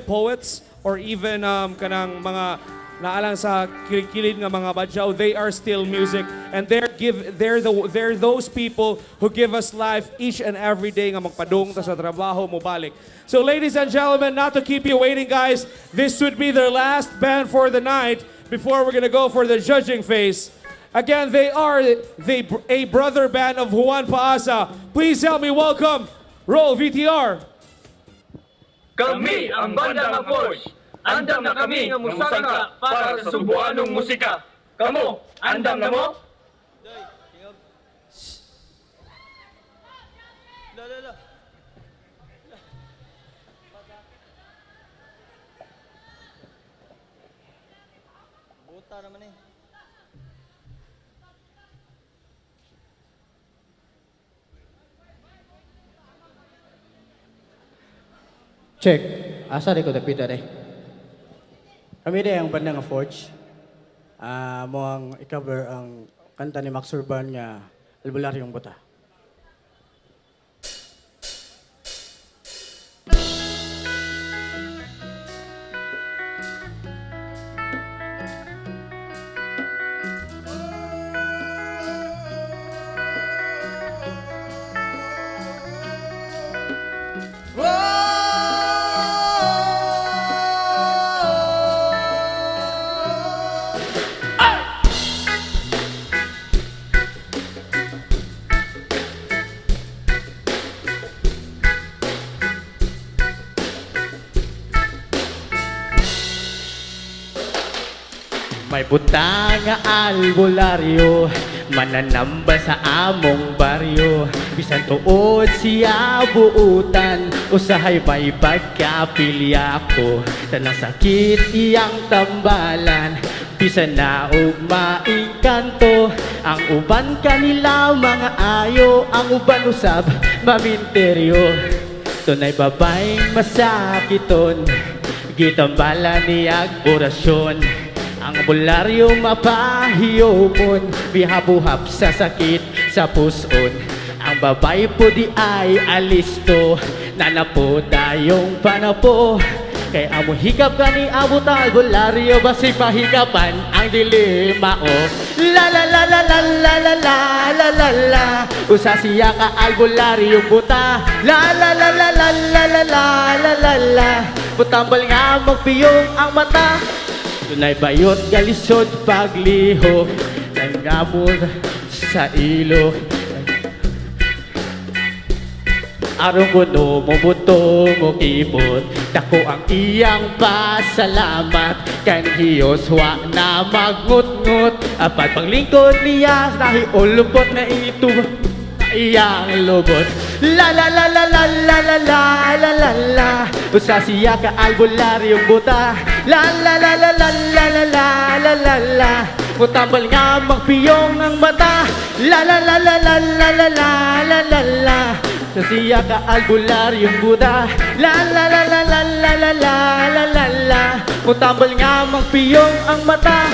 poets, or even kanang mga naalang sa kilid nga mga badyaw, they are still music, and they're those people who give us life each and every day nga magpadung ta sa trabaho mo balik. So ladies and gentlemen, not to keep you waiting guys, this would be their last band for the night before we're gonna go for the judging phase. Again, they are a brother band of Juan Paasa. Please help me welcome, roll VTR. Kami ang banda ng Force. Andam na kami ng musangka para sa Sugboanong Musika. Kamo, andam na mo? Buta naman eh. Check. Asa rin ko dapita rin. Kami rin ang banda nga Forge. Mo ang i-cover ang kanta ni Max Urban nga Albularyong Buta. May butang nga albularyo, mananamba sa among baryo. Bisan tuod siya buutan, usahay may pagkapilya ko. Tanang sakit iyang tambalan, bisan na og maingkanto. Ang uban kanila mga ayo, ang uban usab maminteryo. Tunay babaeng masakiton, gitambalan niyag orasyon. Ang bularyo mapahiyomon, bihabuhap sa sakit sa puson. Ang babay po di ay alisto, nanapo dayong panapo. Kay amo higap ka ni abot ang bularyo, basig pahigapan ang dilima o. La la la la la la la la la la la, usa siya ka albularyo buta. La la la la la la la la la la la, butambal nga magpiyong ang mata. Tunay bayot galisod paglihok, nangamot sa ilo. Arong kuno mo buto mo kibot, dako ang iyang pasalamat. Kan hiyos wa na magngut-ngut, apat panglingkod niya nahiulupot na ito iyang lubot. La la la la la la la la la la la, usa siya ka albularyong buta. La la la la la la la la la la la, mutambal nga magpiyong ang mata. La la la la la la la la la la la, usa siya ka albularyong buta. La la la la la la la la la la la, mutambal nga magpiyong ang mata.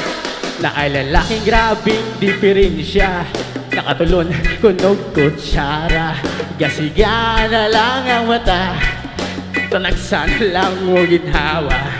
Na ay lalaking grabing diferensya, nakatulon kunog kutsara, gasiga na lang ang mata, tanagsan lang mo ginhawa.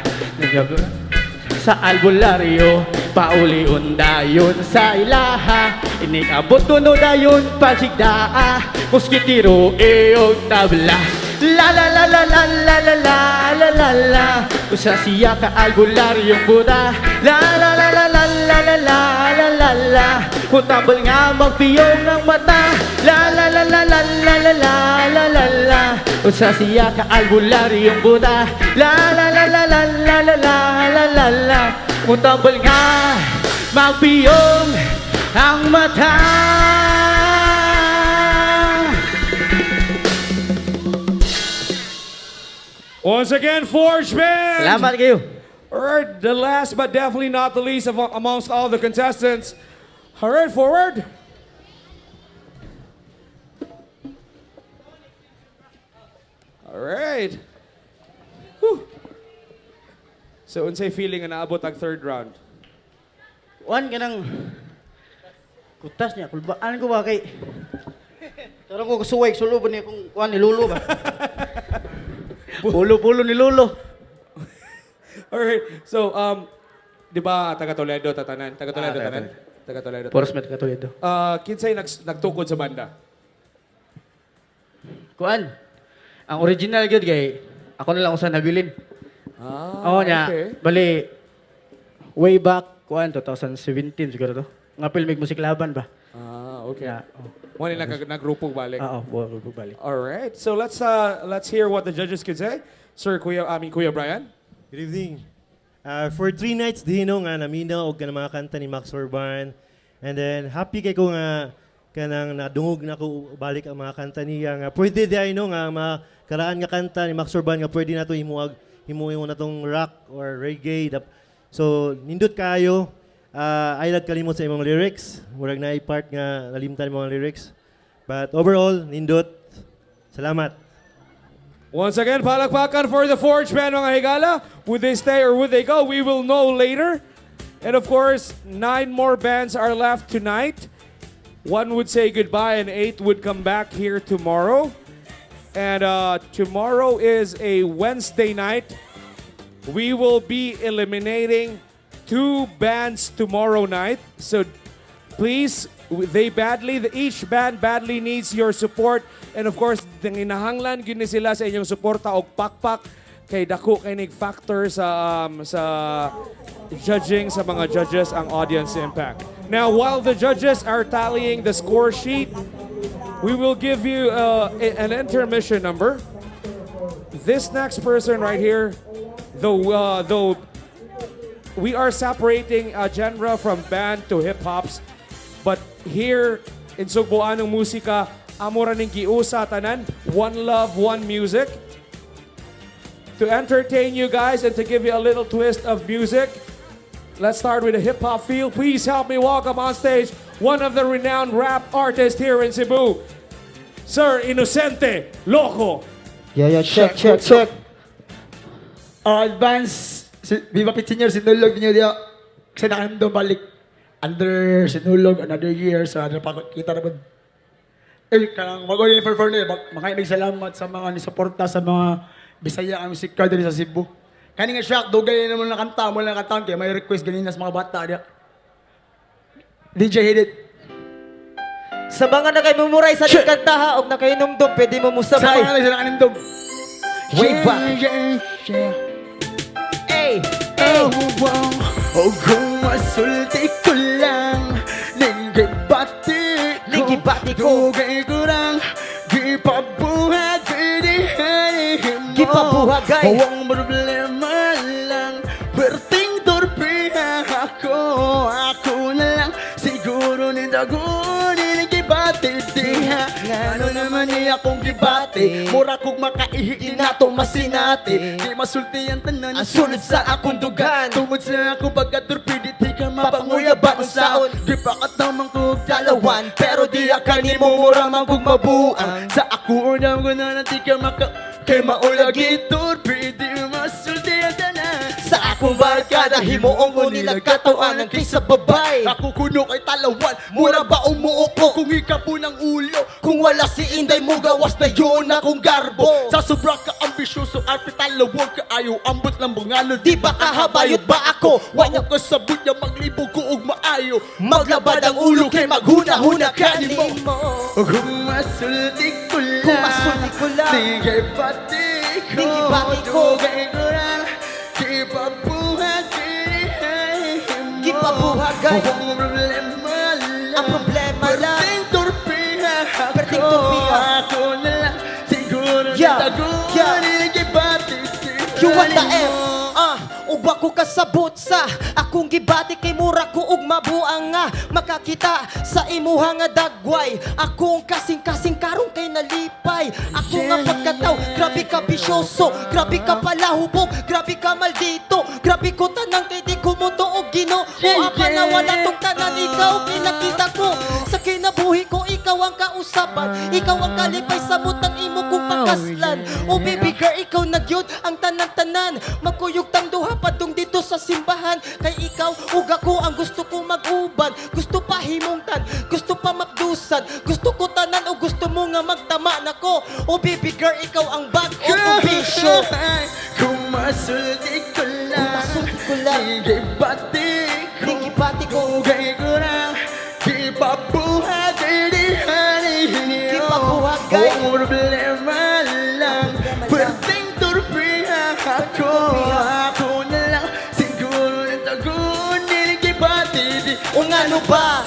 Sa albularyo, pauli dayon sa ilaha, inikabot kuno dayon pasigdaa, muskitiro eog tabla. La la la la la la la la la la la, usa siya ka albularyong buta. La la la la la la la la la la la, mutambal nga magpiyong ang mata. La la la la la la la la la la la, usa siya ka albularyong buta. La la la la la la la la la la la, mutambal nga magpiyong ang mata. Once again, Forge Band! Salamat kayo. Alright, the last but definitely not the least amongst all the contestants. Alright, forward. Alright. Whew. So, unsay feeling na naabot ang third round? Wan ka ng kutas niya, kulbaan ko ba kay... Tarang ko kasuway, sulo ba niya kung kuhan ni Lolo ba? Pulo-pulo ni Lolo. Alright, so, di ba, taga-Toledo, tatanan? Taga-Toledo, tatanan? Taga-Toledo. Porosmet ka Toledo. Kinsay nagtukod sa banda? Kuan, ang original gyud kay ako na lang usa nabilin. Oo niya, okay. bali, way back, kuan, 2017 siguro to. Nga pilmig musik laban ba? Okay. Yeah, Mo nila nagrupog balik. Oo, grupog balik. Alright, so let's hear what the judges could say. Sir, Kuya Brian. Good evening. For 3 nights, dihino nga naminaw og kanang mga kanta ni Max Orban. And then, happy kay ko nga kanang nadungog na ko balik ang mga kanta niya nga. Pwede di ay no nga mga karaan nga kanta ni Max Orban nga pwede na to himuag na tong rock or reggae. So, nindot kayo. Ay nagkalimot sa imong lyrics. Murag na part nga nalimtan mo ang lyrics. But overall, nindot. Salamat. Once again, palakpakan for the Forge Band, mga higala. Would they stay or would they go? We will know later. And of course, 9 more bands are left tonight. 1 would say goodbye and 8 would come back here tomorrow. And tomorrow is a Wednesday night. We will be eliminating 2 bands tomorrow night. So please, each band badly needs your support. And of course, hinahanglan gyud ni sila sa inyong suporta og pakpak kay dako kay nig factor sa judging sa mga judges ang audience impact. Now, while the judges are tallying the score sheet, we will give you an intermission number. This next person right here, though we are separating genre from band to hip-hops. But here in Sugboanong Musika, amura ning giusa tanan, one love, one music. To entertain you guys and to give you a little twist of music, let's start with a hip-hop feel. Please help me welcome on stage one of the renowned rap artists here in Cebu, Sir Inocente Loco. Yeah, check. Advance, Viva Pit Senior, sinulog niyo diya. Kasi nakando balik. Under sinulog, another year, so ano pa kita naman. Kanang mag-order for mga salamat sa mga nisuporta sa mga Bisaya ang musika dali sa Cebu. Kani nga shock, dugay naman na kanta, mo lang kanta, kaya may request ganina sa mga bata diya. DJ hit it. Sa mga nakaimumuray sa di kantaha, og nakainomdom, pwede mo musabay. Sa mga nakainumdom. Way back. Hey! Oh, kung masulti ko lang, Ningibati ko. Dugay ko lang, gipabuhat, Gipabuhagay. Huwag problema lang, perting torpeha ako na lang, siguro nindagunin, gibati diha. Ano naman niya kung gibati, mura kong makaihi na to masinati. Di masulti ang tanan, sunod sa akong dugan, tungod sa ako pagkatorpidi, di ka mapanguyaban saon. Di pakat naman kong dalawan, pero di akani mo mura man kong mabuang. Sa ako unang guna na di ka kay maulagi torpidi, masulti ang tanan. Sa akong barkada, himuong mo nilang katawan kaysa babay. Ako kuno kay talawan, mura ba umuupo kung ikapo ng ulo? Kung wala si Inday mo, gawas na yun akong garbo. Sa sobra ka ambisyoso at talawag ka ayaw, ambot lang bungalo. Di ba kahabayot ba ako? Wala ko sabot niya maglibog ko og maayo. Maglabad ang ulo kay maghuna-huna kanin mo. Kung masulti ko lang, Ningibati ko. Gipabuhagay. Ang problema lang, perting torpeha ako na lang, siguro You want the F? Uba ko kasabot sa akong gibati kay mura ko ug mabuang nga makakita sa imuha nga dagway. Akong kasing-kasing karon kay nalipay. Ako nga pagkataw, grabe ka bisyoso, grabe ka palahubog, grabe ka maldito, grabe ko tanang kay di ko mo tuog Ginoo. O apa na wala tong tanan, ikaw kinakita ko sa kinabuhi ko, ikaw ang kausapan, ikaw ang kalipay sa butang imo kong pakaslan. O baby girl, ikaw nagyod ang tanan-tanan, magkuyog tang duha padung dito sa simbahan. Kay ikaw, ug ako ang gusto ko mag-uban, gusto pa himungtan, gusto pa mapdusan, gusto ko tanan o gusto mo nga magtama nako. O baby girl, ikaw ang bag o bisyo. Kung masulti ko lang, Ningibati ko. Dugay ko lang, gipabuhagay Gipabuhagay. Ang problema lang, perting torpeha ako na lang, siguro nitagunin, gibati di. O ngano ba?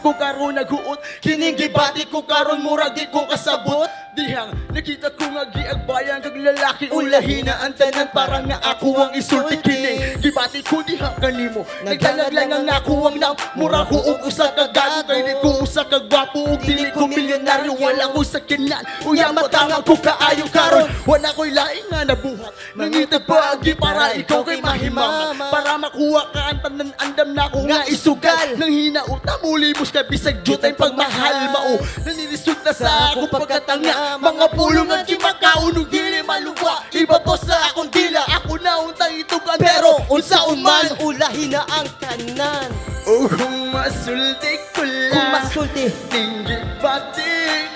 Ko karon naghuot, kining gibati ko karon murag di ko kasabot. Dihang nakita ko nga giagbayan kag lalaki, ulahi na ang tanan para nga ako ang isulti kining gibati ko diha kanimo. Naglalaglang ang ako ang nam, mura ko og usa ka gago, kay di ko usa ka gwapo ug dili ko milyonaryo, wala ko sakinan. Uya matanga ko kaayo karon, wala ko'y laing nga nabuhat. Nangita pagi para ikaw kay mahimama, para makuha ka ang tanan andam na ko nga isugal. Nang hinauta muli mo ka bisag jutay pagmahal mao, nanilisod na sa akong pagkatanga. Mga pulong ang kimakaunong dili maluwa, iba po sa akong dila, ako na untang itugan, pero unsaon man ulahi na ang tanan. O kung masulti ko lang, Kung masulti,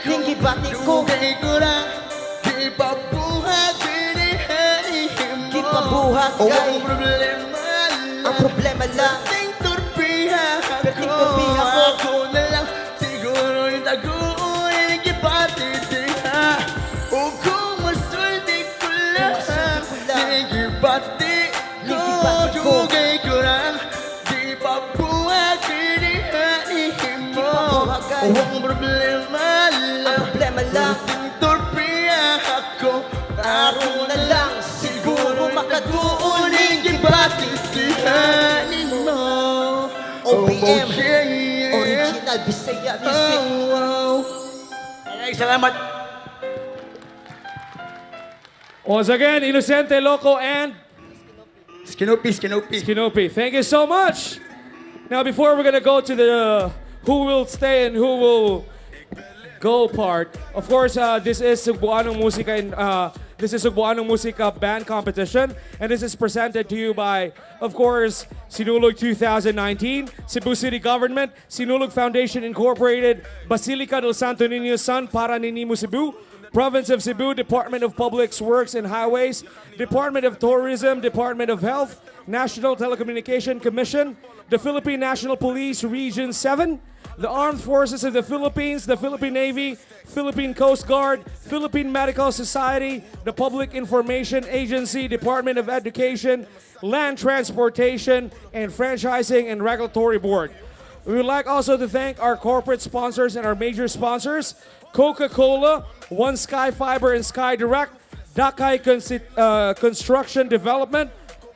Ningibati ko, Dugay ko lang, gipabuhagay Gipabuhagay. Ang problema lang, ang problema lang, perting torpeha Perting torpeha ko. ako na lang, siguro nitagunin, gibati diha. O kung masulti ko lang, ningibati ko, dugay ko lang, gipabuhagay mo. Gipabuhagay. Ang problema lang, ang problema lang, perting torpeha ako araw na lang, siguro makatuunin, gibati diha. OPM. Original Bisaya Music. Ay, salamat. Once again, Inocente, Loco, and Skinopi. Thank you so much. Now, before we're gonna go to the who will stay and who will go part, of course, this is Sugboanong Musika this is Sugboanong Musika band competition, and this is presented to you by, of course, Sinulog 2019, Cebu City Government, Sinulog Foundation Incorporated, Basilica del Santo Niño San para Ninimo Cebu, Province of Cebu, Department of Public Works and Highways, Department of Tourism, Department of Health, National Telecommunication Commission, the Philippine National Police Region 7, the Armed Forces of the Philippines, the Philippine Navy, Philippine Coast Guard, Philippine Medical Society, the Public Information Agency, Department of Education, Land Transportation, and Franchising and Regulatory Board. We would like also to thank our corporate sponsors and our major sponsors, Coca-Cola, One Sky Fiber and Sky Direct, Dakai Construction Development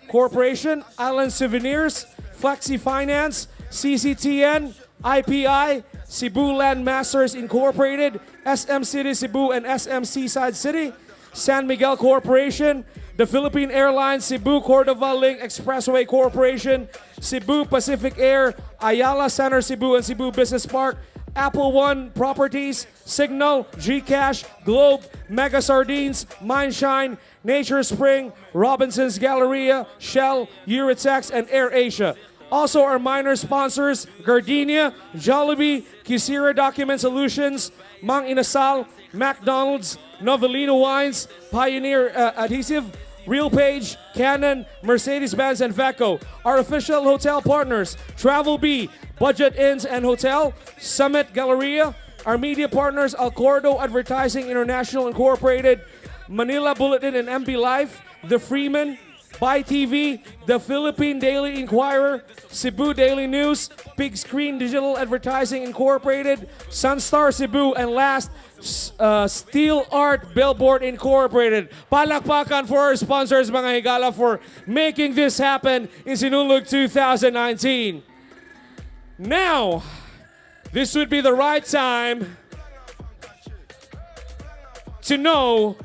Corporation, Island Souvenirs, Flexi Finance, CCTN, IPI, Cebu Land Masters Incorporated, SM City Cebu and SM Seaside City, San Miguel Corporation, the Philippine Airlines Cebu Cordova Link Expressway Corporation, Cebu Pacific Air, Ayala Center Cebu and Cebu Business Park, Apple One Properties, Signal, Gcash, Globe, Mega Sardines, Mindshine, Nature Spring, Robinson's Galleria, Shell, Euritex, and Air Asia. Also our minor sponsors, Gardenia, Jollibee, Kisira Document Solutions, Mang Inasal, McDonald's, Novelino Wines, Pioneer Adhesive, RealPage, Canon, Mercedes-Benz, and Veco. Our official hotel partners, Travel B, Budget Inns and Hotel, Summit Galleria. Our media partners, Alcordo Advertising International Incorporated, Manila Bulletin and MB Life, The Freeman, By TV, The Philippine Daily Inquirer, Cebu Daily News, Big Screen Digital Advertising Incorporated, Sunstar Cebu, and last, Steel Art Billboard Incorporated. Palakpakan for our sponsors, mga higala, for making this happen in Sinulog 2019. Now, this would be the right time to know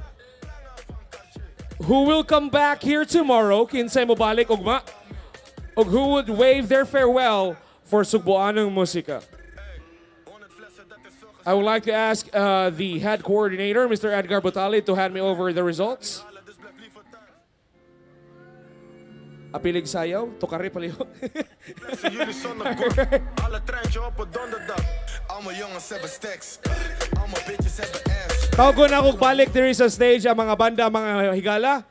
who will come back here tomorrow, kinsay mo balik ugma, or who would wave their farewell for Sugboanong Musika. I would like to ask the head coordinator, Mr. Edgar Butali, to hand me over the results. Apilig sayaw, tukari paliho. Tawag na kung balik there is a stage ang mga banda, mga higala.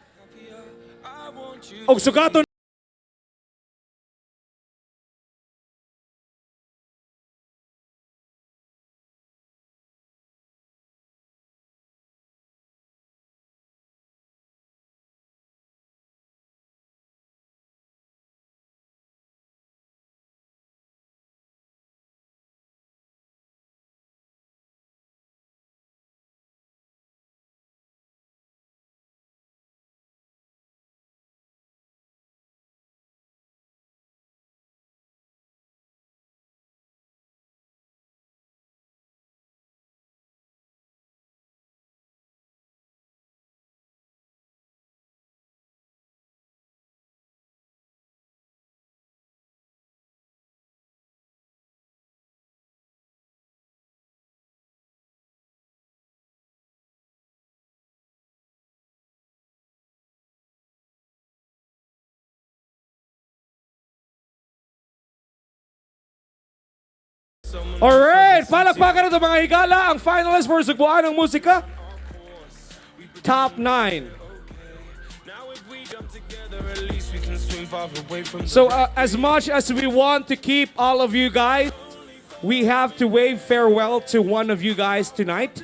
Og sugaton Alright, palakpakan ito mga higala, ang finalists for Sugboanong Musika. Top 9. So as much as we want to keep all of you guys, we have to wave farewell to one of you guys tonight.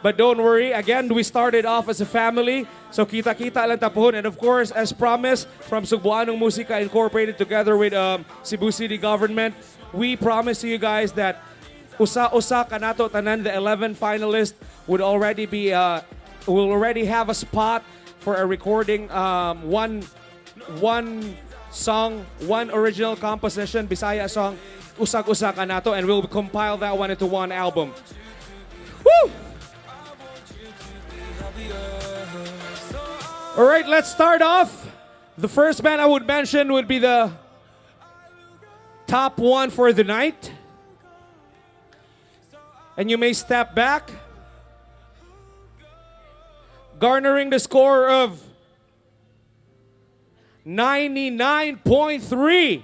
But don't worry, again, we started off as a family. So kita-kita lang tapuhon. And of course, as promised from Sugboanong Musika Incorporated together with Cebu City Government, we promise to you guys that usa kanato tanan, the 11 finalists would already be will already have a spot for a recording one song, one original composition, Bisaya song usag-usakan nato, and we'll compile that one into one album. Woo! All right, let's start off. The first band I would mention would be the top one for the night. And you may step back, garnering the score of 99.3.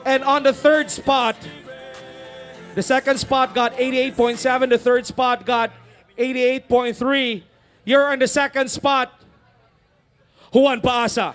And on the third spot, the second spot got 88.7. The third spot got 88.3. You're on the second spot, Juan Paasa.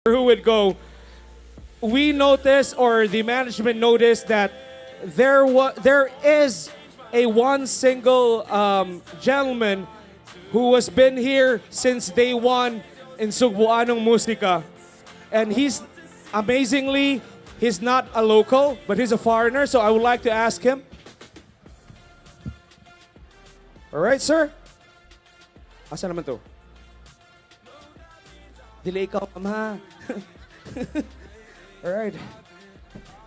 Who would go, we noticed, or the management noticed, that there is a one single gentleman who has been here since day one in Sugboanong Musika. And he's, amazingly, he's not a local, but he's a foreigner, so I would like to ask him. All right, sir. Asa naman to? Dili ikaw, mama. All right.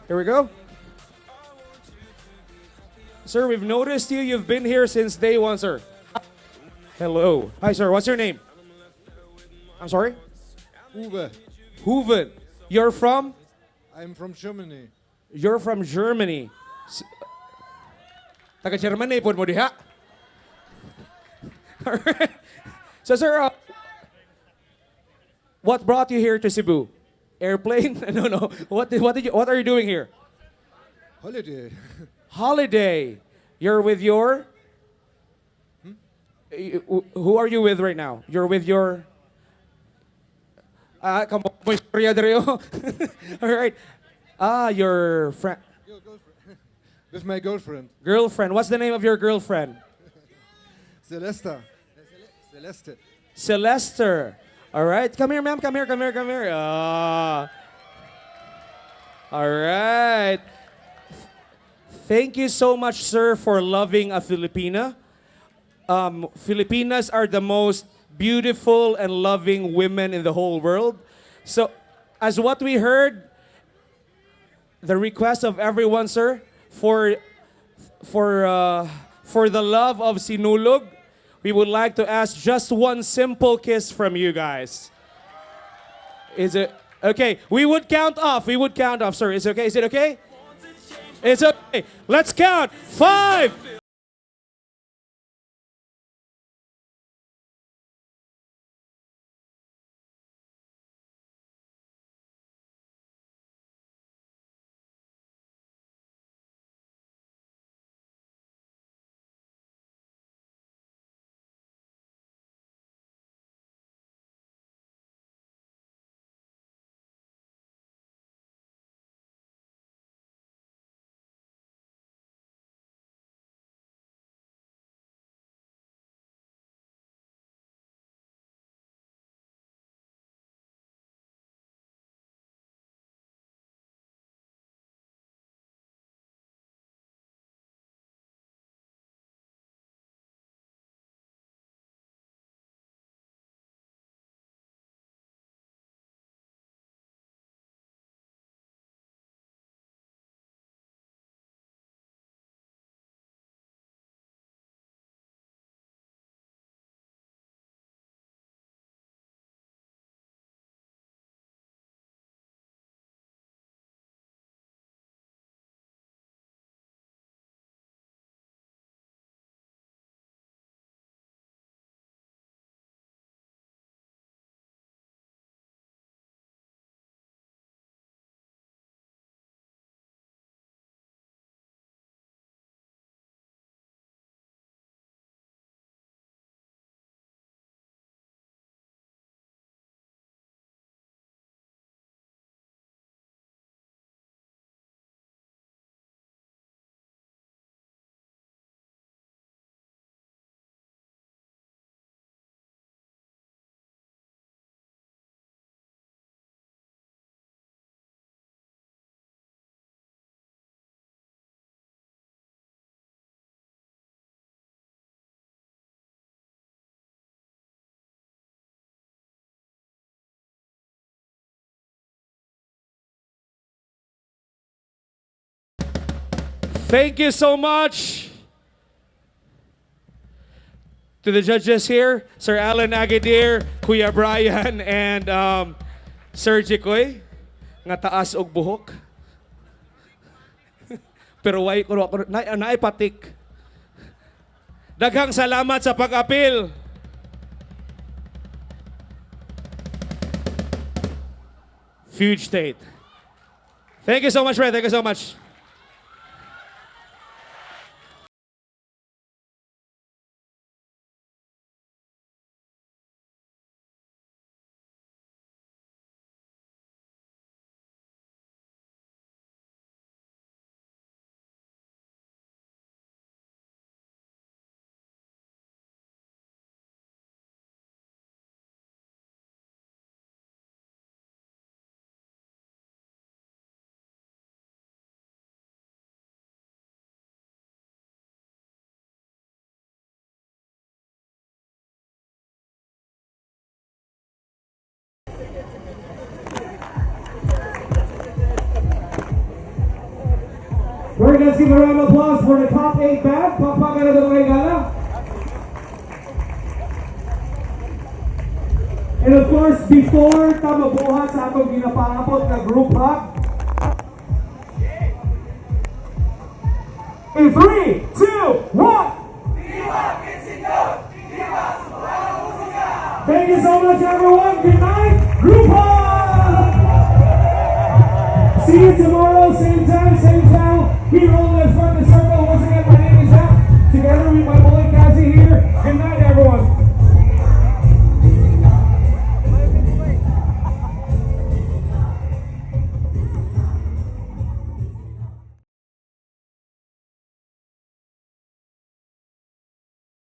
Here we go. Sir, we've noticed you. You've been here since day one, sir. Hello. Hi, sir. What's your name? I'm sorry? Uwe. Huven. You're from? I'm from Germany. You're from Germany. Taga Germany po mo diha. Alright. So, sir, what brought you here to Cebu? Airplane? No. What are you doing here? Holiday. Holiday. You're with your... Who are you with right now? You're with your... come on, may istorya dere, oh. All right. Your friend... With my girlfriend. Girlfriend. What's the name of your girlfriend? Celeste. Celeste. Celeste. All right. Come here, ma'am. Come here. All right. Thank you so much, sir, for loving a Filipina. Filipinas are the most beautiful and loving women in the whole world. So, as what we heard, the request of everyone, sir, for the love of sinulog, we would like to ask just one simple kiss from you guys. Is it okay? We would count off, sir. Is it okay? Is it okay? It's okay. Let's count. 5. Thank you so much to the judges here, Sir Alan Agadir, Kuya Brian, and Sir Jikoy, nga taas og buhok. Pero why ko naipatik. Daghang salamat sa pag-apil. Fuge State. Thank you so much, Red. Thank you so much. We're going to give a round of applause for the top 8 band. Pakpakan na ito gala. And of course, before mabuhat sa atong ginapangapot na group hug, in 3, 2, 1! Viva Mexico! Viva Thank you so much, everyone. Good night. Group hug. See you tomorrow, same time, same channel. Here only at Fuente.